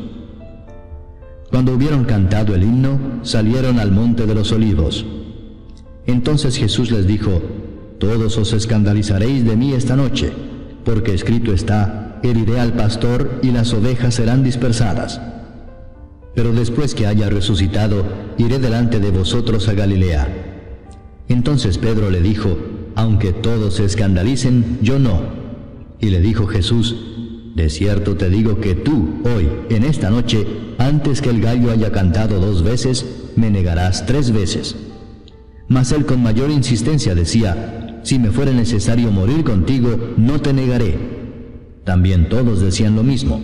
Cuando hubieron cantado el himno, salieron al monte de los olivos. Entonces Jesús les dijo: Todos os escandalizaréis de mí esta noche, porque escrito está: heriré al pastor y las ovejas serán dispersadas. Pero después que haya resucitado, iré delante de vosotros a Galilea. Entonces Pedro le dijo: Aunque todos se escandalicen, yo no. Y le dijo Jesús: De cierto te digo que tú, hoy, en esta noche, antes que el gallo haya cantado 2 veces, me negarás 3 veces. Mas él con mayor insistencia decía: Si me fuere necesario morir contigo, no te negaré. También todos decían lo mismo.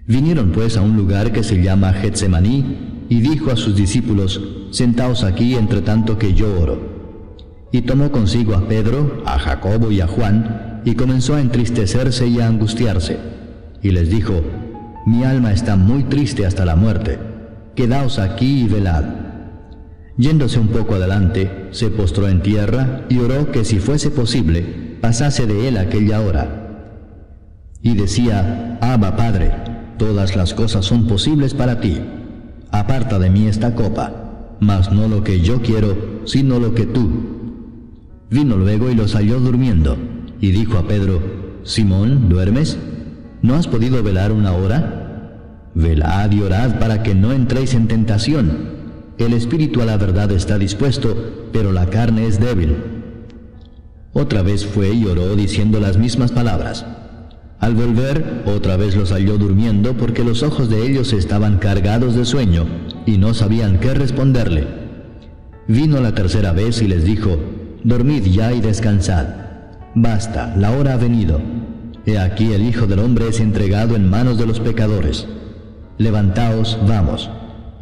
Vinieron pues a un lugar que se llama Getsemaní, y dijo a sus discípulos: Sentaos aquí entre tanto que yo oro. Y tomó consigo a Pedro, a Jacobo y a Juan, y comenzó a entristecerse y a angustiarse. Y les dijo: Mi alma está muy triste hasta la muerte. Quedaos aquí y velad. Yéndose un poco adelante, se postró en tierra y oró que si fuese posible, pasase de él aquella hora. Y decía: Abba, Padre, todas las cosas son posibles para ti. Aparta de mí esta copa, mas no lo que yo quiero, sino lo que tú. Vino luego y los halló durmiendo, y dijo a Pedro: Simón, ¿duermes? ¿No has podido velar 1 hora? Velad y orad para que no entréis en tentación. El espíritu a la verdad está dispuesto, pero la carne es débil. Otra vez fue y oró diciendo las mismas palabras. Al volver, otra vez los halló durmiendo, porque los ojos de ellos estaban cargados de sueño, y no sabían qué responderle. Vino la tercera vez y les dijo: Dormid ya y descansad. Basta, la hora ha venido. He aquí el Hijo del Hombre es entregado en manos de los pecadores. Levantaos, vamos.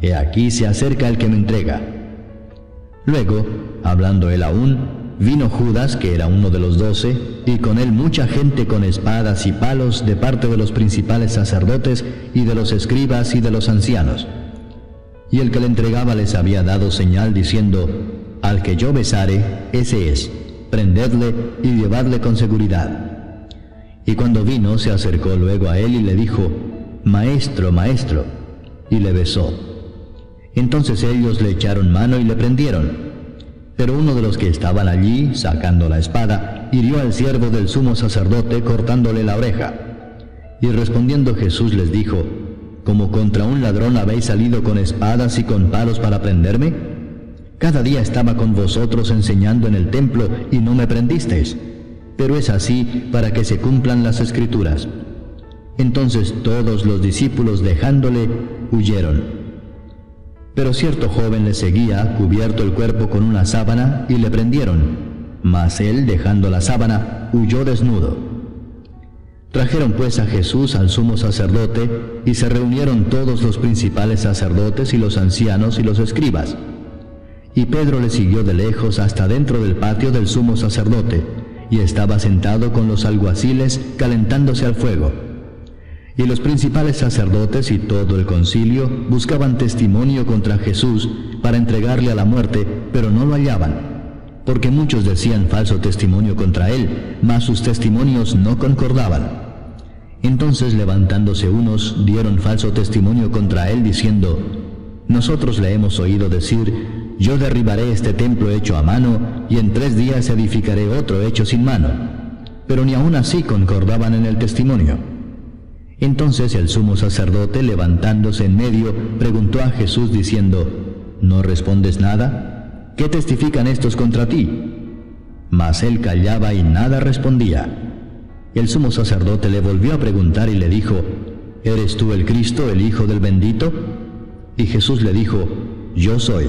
He aquí se acerca el que me entrega. Luego, hablando él aún, vino Judas, que era uno de los 12, y con él mucha gente con espadas y palos de parte de los principales sacerdotes y de los escribas y de los ancianos. Y el que le entregaba les había dado señal diciendo: Al que yo besare, ese es. Prendedle y llevadle con seguridad. Y cuando vino, se acercó luego a él y le dijo: Maestro, maestro. Y le besó. Entonces ellos le echaron mano y le prendieron. Pero uno de los que estaban allí, sacando la espada, hirió al siervo del sumo sacerdote, cortándole la oreja. Y respondiendo Jesús les dijo: ¿Como contra un ladrón habéis salido con espadas y con palos para prenderme? Cada día estaba con vosotros enseñando en el templo y no me prendisteis. Pero es así para que se cumplan las Escrituras. Entonces todos los discípulos, dejándole, huyeron. Pero cierto joven le seguía, cubierto el cuerpo con una sábana, y le prendieron. Mas él, dejando la sábana, huyó desnudo. Trajeron pues a Jesús al sumo sacerdote, y se reunieron todos los principales sacerdotes y los ancianos y los escribas. Y Pedro le siguió de lejos hasta dentro del patio del sumo sacerdote, y estaba sentado con los alguaciles calentándose al fuego. Y los principales sacerdotes y todo el concilio buscaban testimonio contra Jesús para entregarle a la muerte, pero no lo hallaban, porque muchos decían falso testimonio contra él, mas sus testimonios no concordaban. Entonces, levantándose unos, dieron falso testimonio contra él, diciendo: Nosotros le hemos oído decir: Yo derribaré este templo hecho a mano, y en 3 días edificaré otro hecho sin mano. Pero ni aun así concordaban en el testimonio. Entonces el sumo sacerdote, levantándose en medio, preguntó a Jesús diciendo: ¿No respondes nada? ¿Qué testifican estos contra ti? Mas él callaba y nada respondía. El sumo sacerdote le volvió a preguntar y le dijo: ¿Eres tú el Cristo, el Hijo del bendito? Y Jesús le dijo: Yo soy.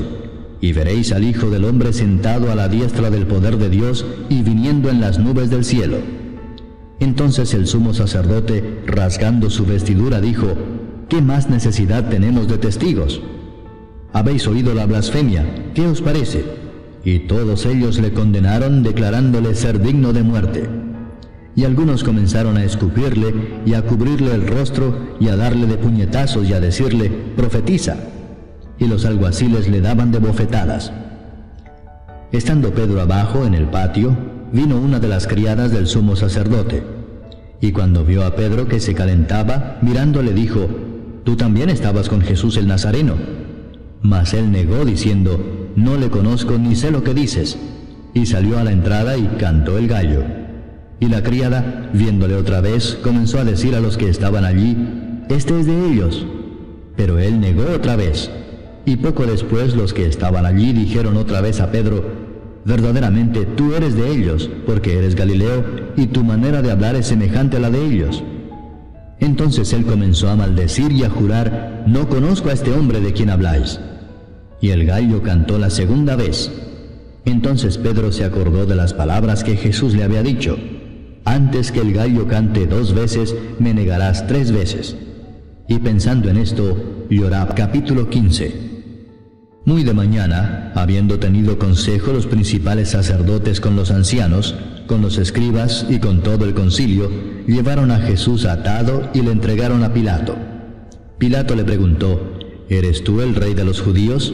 Y veréis al Hijo del Hombre sentado a la diestra del poder de Dios y viniendo en las nubes del cielo. Entonces el sumo sacerdote, rasgando su vestidura, dijo: ¿Qué más necesidad tenemos de testigos? Habéis oído la blasfemia, ¿qué os parece? Y todos ellos le condenaron, declarándole ser digno de muerte. Y algunos comenzaron a escupirle, y a cubrirle el rostro, y a darle de puñetazos, y a decirle: profetiza. Y los alguaciles le daban de bofetadas. Estando Pedro abajo en el patio, vino una de las criadas del sumo sacerdote. Y cuando vio a Pedro que se calentaba, mirándole dijo: ¿Tú también estabas con Jesús el Nazareno? Mas él negó, diciendo: No le conozco ni sé lo que dices. Y salió a la entrada y cantó el gallo. Y la criada, viéndole otra vez, comenzó a decir a los que estaban allí: Este es de ellos. Pero él negó otra vez. Y poco después los que estaban allí dijeron otra vez a Pedro: Verdaderamente tú eres de ellos, porque eres Galileo, y tu manera de hablar es semejante a la de ellos. Entonces él comenzó a maldecir y a jurar: No conozco a este hombre de quien habláis. Y el gallo cantó la segunda vez. Entonces Pedro se acordó de las palabras que Jesús le había dicho: Antes que el gallo cante 2 veces, me negarás 3 veces. Y pensando en esto, lloraba. Capítulo 15. Muy de mañana, habiendo tenido consejo los principales sacerdotes con los ancianos, con los escribas y con todo el concilio, llevaron a Jesús atado y le entregaron a Pilato. Pilato le preguntó: ¿Eres tú el rey de los judíos?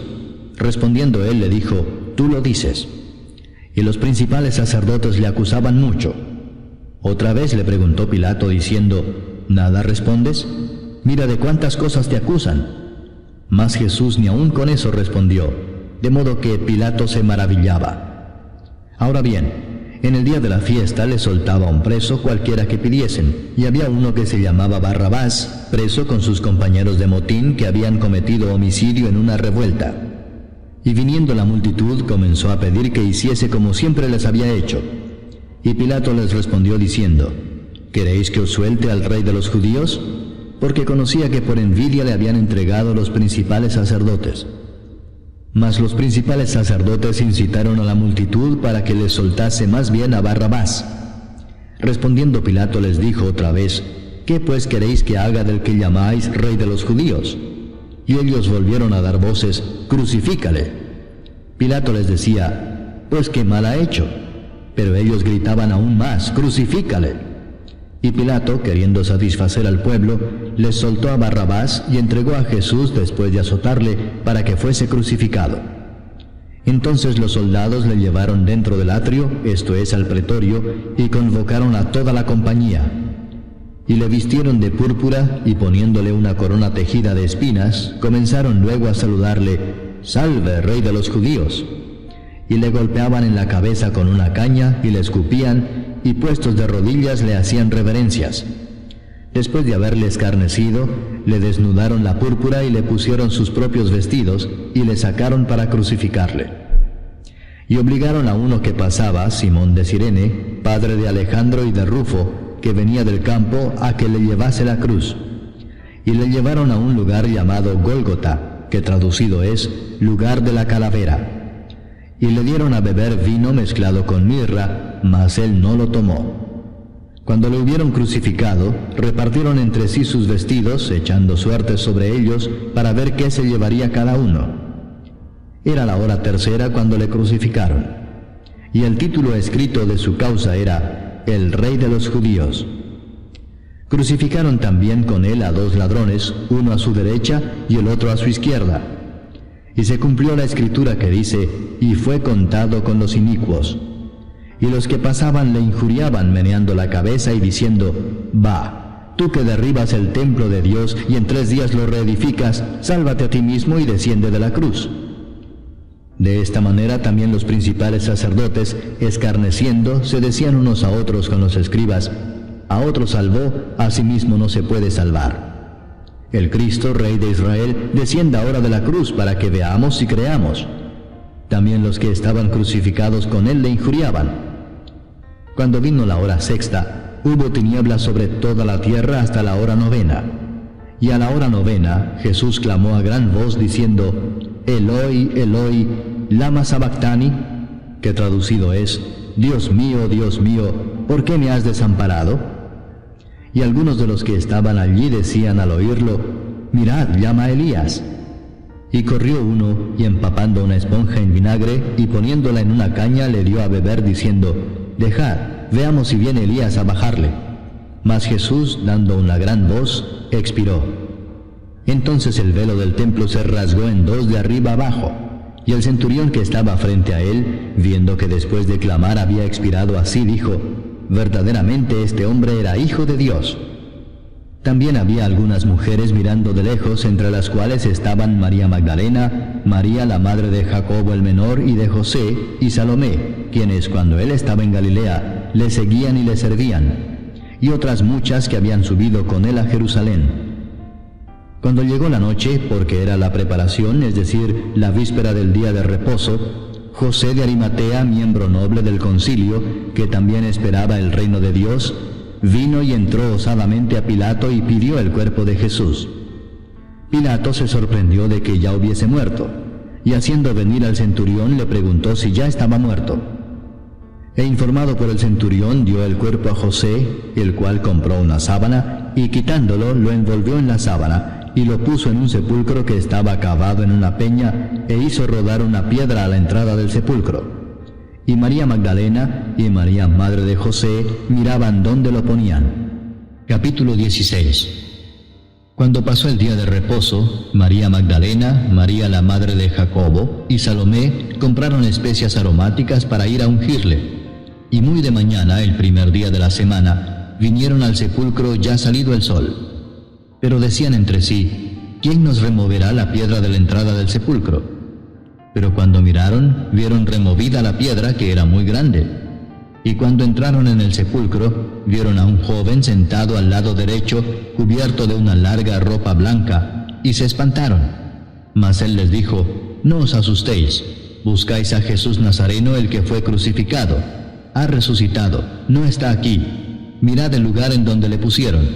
Respondiendo él le dijo: Tú lo dices. Y los principales sacerdotes le acusaban mucho. Otra vez le preguntó Pilato diciendo: ¿Nada respondes? Mira de cuántas cosas te acusan. Mas Jesús ni aun con eso respondió, de modo que Pilato se maravillaba. Ahora bien, en el día de la fiesta le soltaba un preso cualquiera que pidiesen, y había uno que se llamaba Barrabás, preso con sus compañeros de motín que habían cometido homicidio en una revuelta. Y viniendo la multitud comenzó a pedir que hiciese como siempre les había hecho. Y Pilato les respondió diciendo: ¿Queréis que os suelte al rey de los judíos? Porque conocía que por envidia le habían entregado los principales sacerdotes. Mas los principales sacerdotes incitaron a la multitud para que les soltase más bien a Barrabás. Respondiendo Pilato les dijo otra vez: ¿Qué pues queréis que haga del que llamáis rey de los judíos? Y ellos volvieron a dar voces: Crucifícale. Pilato les decía: Pues qué mal ha hecho. Pero ellos gritaban aún más: Crucifícale. Y Pilato, queriendo satisfacer al pueblo, les soltó a Barrabás y entregó a Jesús después de azotarle para que fuese crucificado. Entonces los soldados le llevaron dentro del atrio, esto es, al pretorio, y convocaron a toda la compañía. Y le vistieron de púrpura, y poniéndole una corona tejida de espinas, comenzaron luego a saludarle: «Salve, Rey de los judíos». Y le golpeaban en la cabeza con una caña, y le escupían, y puestos de rodillas le hacían reverencias. Después de haberle escarnecido, le desnudaron la púrpura y le pusieron sus propios vestidos, y le sacaron para crucificarle. Y obligaron a uno que pasaba, Simón de Cirene, padre de Alejandro y de Rufo, que venía del campo, a que le llevase la cruz. Y le llevaron a un lugar llamado Gólgota, que traducido es lugar de la calavera. Y le dieron a beber vino mezclado con mirra, mas él no lo tomó. Cuando lo hubieron crucificado, repartieron entre sí sus vestidos, echando suertes sobre ellos, para ver qué se llevaría cada uno. Era la hora tercera cuando le crucificaron. Y el título escrito de su causa era: El Rey de los Judíos. Crucificaron también con él a 2 ladrones, uno a su derecha y el otro a su izquierda. Y se cumplió la escritura que dice: y fue contado con los inicuos. Y los que pasaban le injuriaban meneando la cabeza y diciendo: Va, tú que derribas el templo de Dios y en 3 días lo reedificas, sálvate a ti mismo y desciende de la cruz. De esta manera también los principales sacerdotes, escarneciendo, se decían unos a otros con los escribas: A otro salvó, a sí mismo no se puede salvar. El Cristo, Rey de Israel, descienda ahora de la cruz para que veamos y creamos. También los que estaban crucificados con él le injuriaban. Cuando vino la hora sexta, hubo tinieblas sobre toda la tierra hasta la hora 9. Y a la hora 9, Jesús clamó a gran voz diciendo: Eloi, Eloi, lama sabactani, que traducido es: Dios mío, ¿por qué me has desamparado? Y algunos de los que estaban allí decían al oírlo: «Mirad, llama a Elías». Y corrió uno, y empapando una esponja en vinagre, y poniéndola en una caña, le dio a beber, diciendo: «Dejad, veamos si viene Elías a bajarle». Mas Jesús, dando una gran voz, expiró. Entonces el velo del templo se rasgó en dos de arriba abajo, y el centurión que estaba frente a él, viendo que después de clamar había expirado así, dijo: «Verdaderamente este hombre era hijo de Dios». También había algunas mujeres mirando de lejos, entre las cuales estaban María Magdalena, María la madre de Jacobo el menor y de José, y Salomé, quienes cuando él estaba en Galilea le seguían y le servían, y otras muchas que habían subido con él a Jerusalén. Cuando llegó la noche, porque era la preparación, es decir, la víspera del día de reposo, José de Arimatea, miembro noble del concilio, que también esperaba el reino de Dios, vino y entró osadamente a Pilato y pidió el cuerpo de Jesús. Pilato se sorprendió de que ya hubiese muerto, y haciendo venir al centurión le preguntó si ya estaba muerto. E informado por el centurión, dio el cuerpo a José, el cual compró una sábana, y quitándolo, lo envolvió en la sábana, y lo puso en un sepulcro que estaba cavado en una peña, e hizo rodar una piedra a la entrada del sepulcro. Y María Magdalena y María, madre de José, miraban dónde lo ponían. Capítulo 16. Cuando pasó el día de reposo, María Magdalena, María la madre de Jacobo y Salomé compraron especias aromáticas para ir a ungirle. Y muy de mañana, el primer día de la semana, vinieron al sepulcro ya salido el sol. Pero decían entre sí: ¿quién nos removerá la piedra de la entrada del sepulcro? Pero cuando miraron, vieron removida la piedra, que era muy grande. Y cuando entraron en el sepulcro, vieron a un joven sentado al lado derecho, cubierto de una larga ropa blanca, y se espantaron. Mas él les dijo: «No os asustéis, buscáis a Jesús Nazareno, el que fue crucificado. Ha resucitado, no está aquí. Mirad el lugar en donde le pusieron.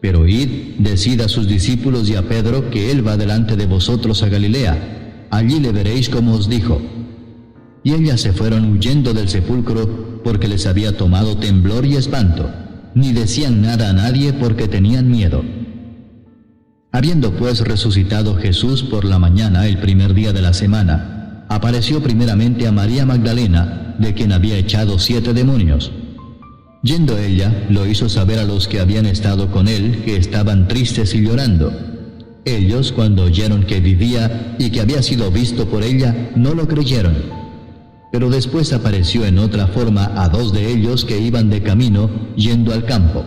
Pero id, decid a sus discípulos y a Pedro que él va delante de vosotros a Galilea. Allí le veréis como os dijo». Y ellas se fueron huyendo del sepulcro, porque les había tomado temblor y espanto, ni decían nada a nadie porque tenían miedo. Habiendo pues resucitado Jesús por la mañana el primer día de la semana, apareció primeramente a María Magdalena, de quien había echado 7 demonios. Yendo ella, lo hizo saber a los que habían estado con él, que estaban tristes y llorando. Ellos, cuando oyeron que vivía y que había sido visto por ella, no lo creyeron. Pero después apareció en otra forma a 2 de ellos que iban de camino, yendo al campo.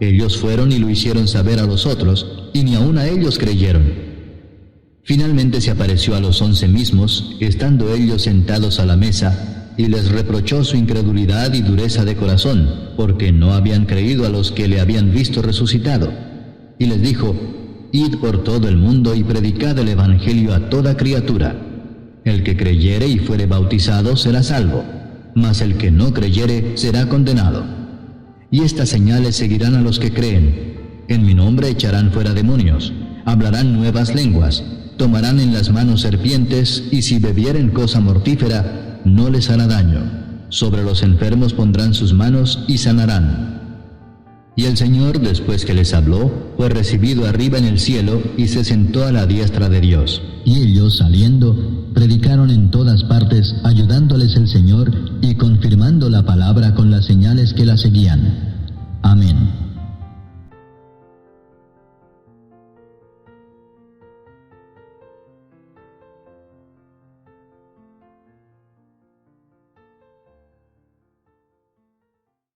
Ellos fueron y lo hicieron saber a los otros, y ni aun a ellos creyeron. Finalmente se apareció a los 11 mismos, estando ellos sentados a la mesa, y les reprochó su incredulidad y dureza de corazón, porque no habían creído a los que le habían visto resucitado. Y les dijo: «Id por todo el mundo y predicad el evangelio a toda criatura. El que creyere y fuere bautizado será salvo, mas el que no creyere será condenado. Y estas señales seguirán a los que creen: en mi nombre echarán fuera demonios, hablarán nuevas lenguas, tomarán en las manos serpientes, y si bebieren cosa mortífera, no les hará daño. Sobre los enfermos pondrán sus manos y sanarán». Y el Señor, después que les habló, fue recibido arriba en el cielo y se sentó a la diestra de Dios. Y ellos, saliendo, predicaron en todas partes, ayudándoles el Señor y confirmando la palabra con las señales que la seguían. Amén.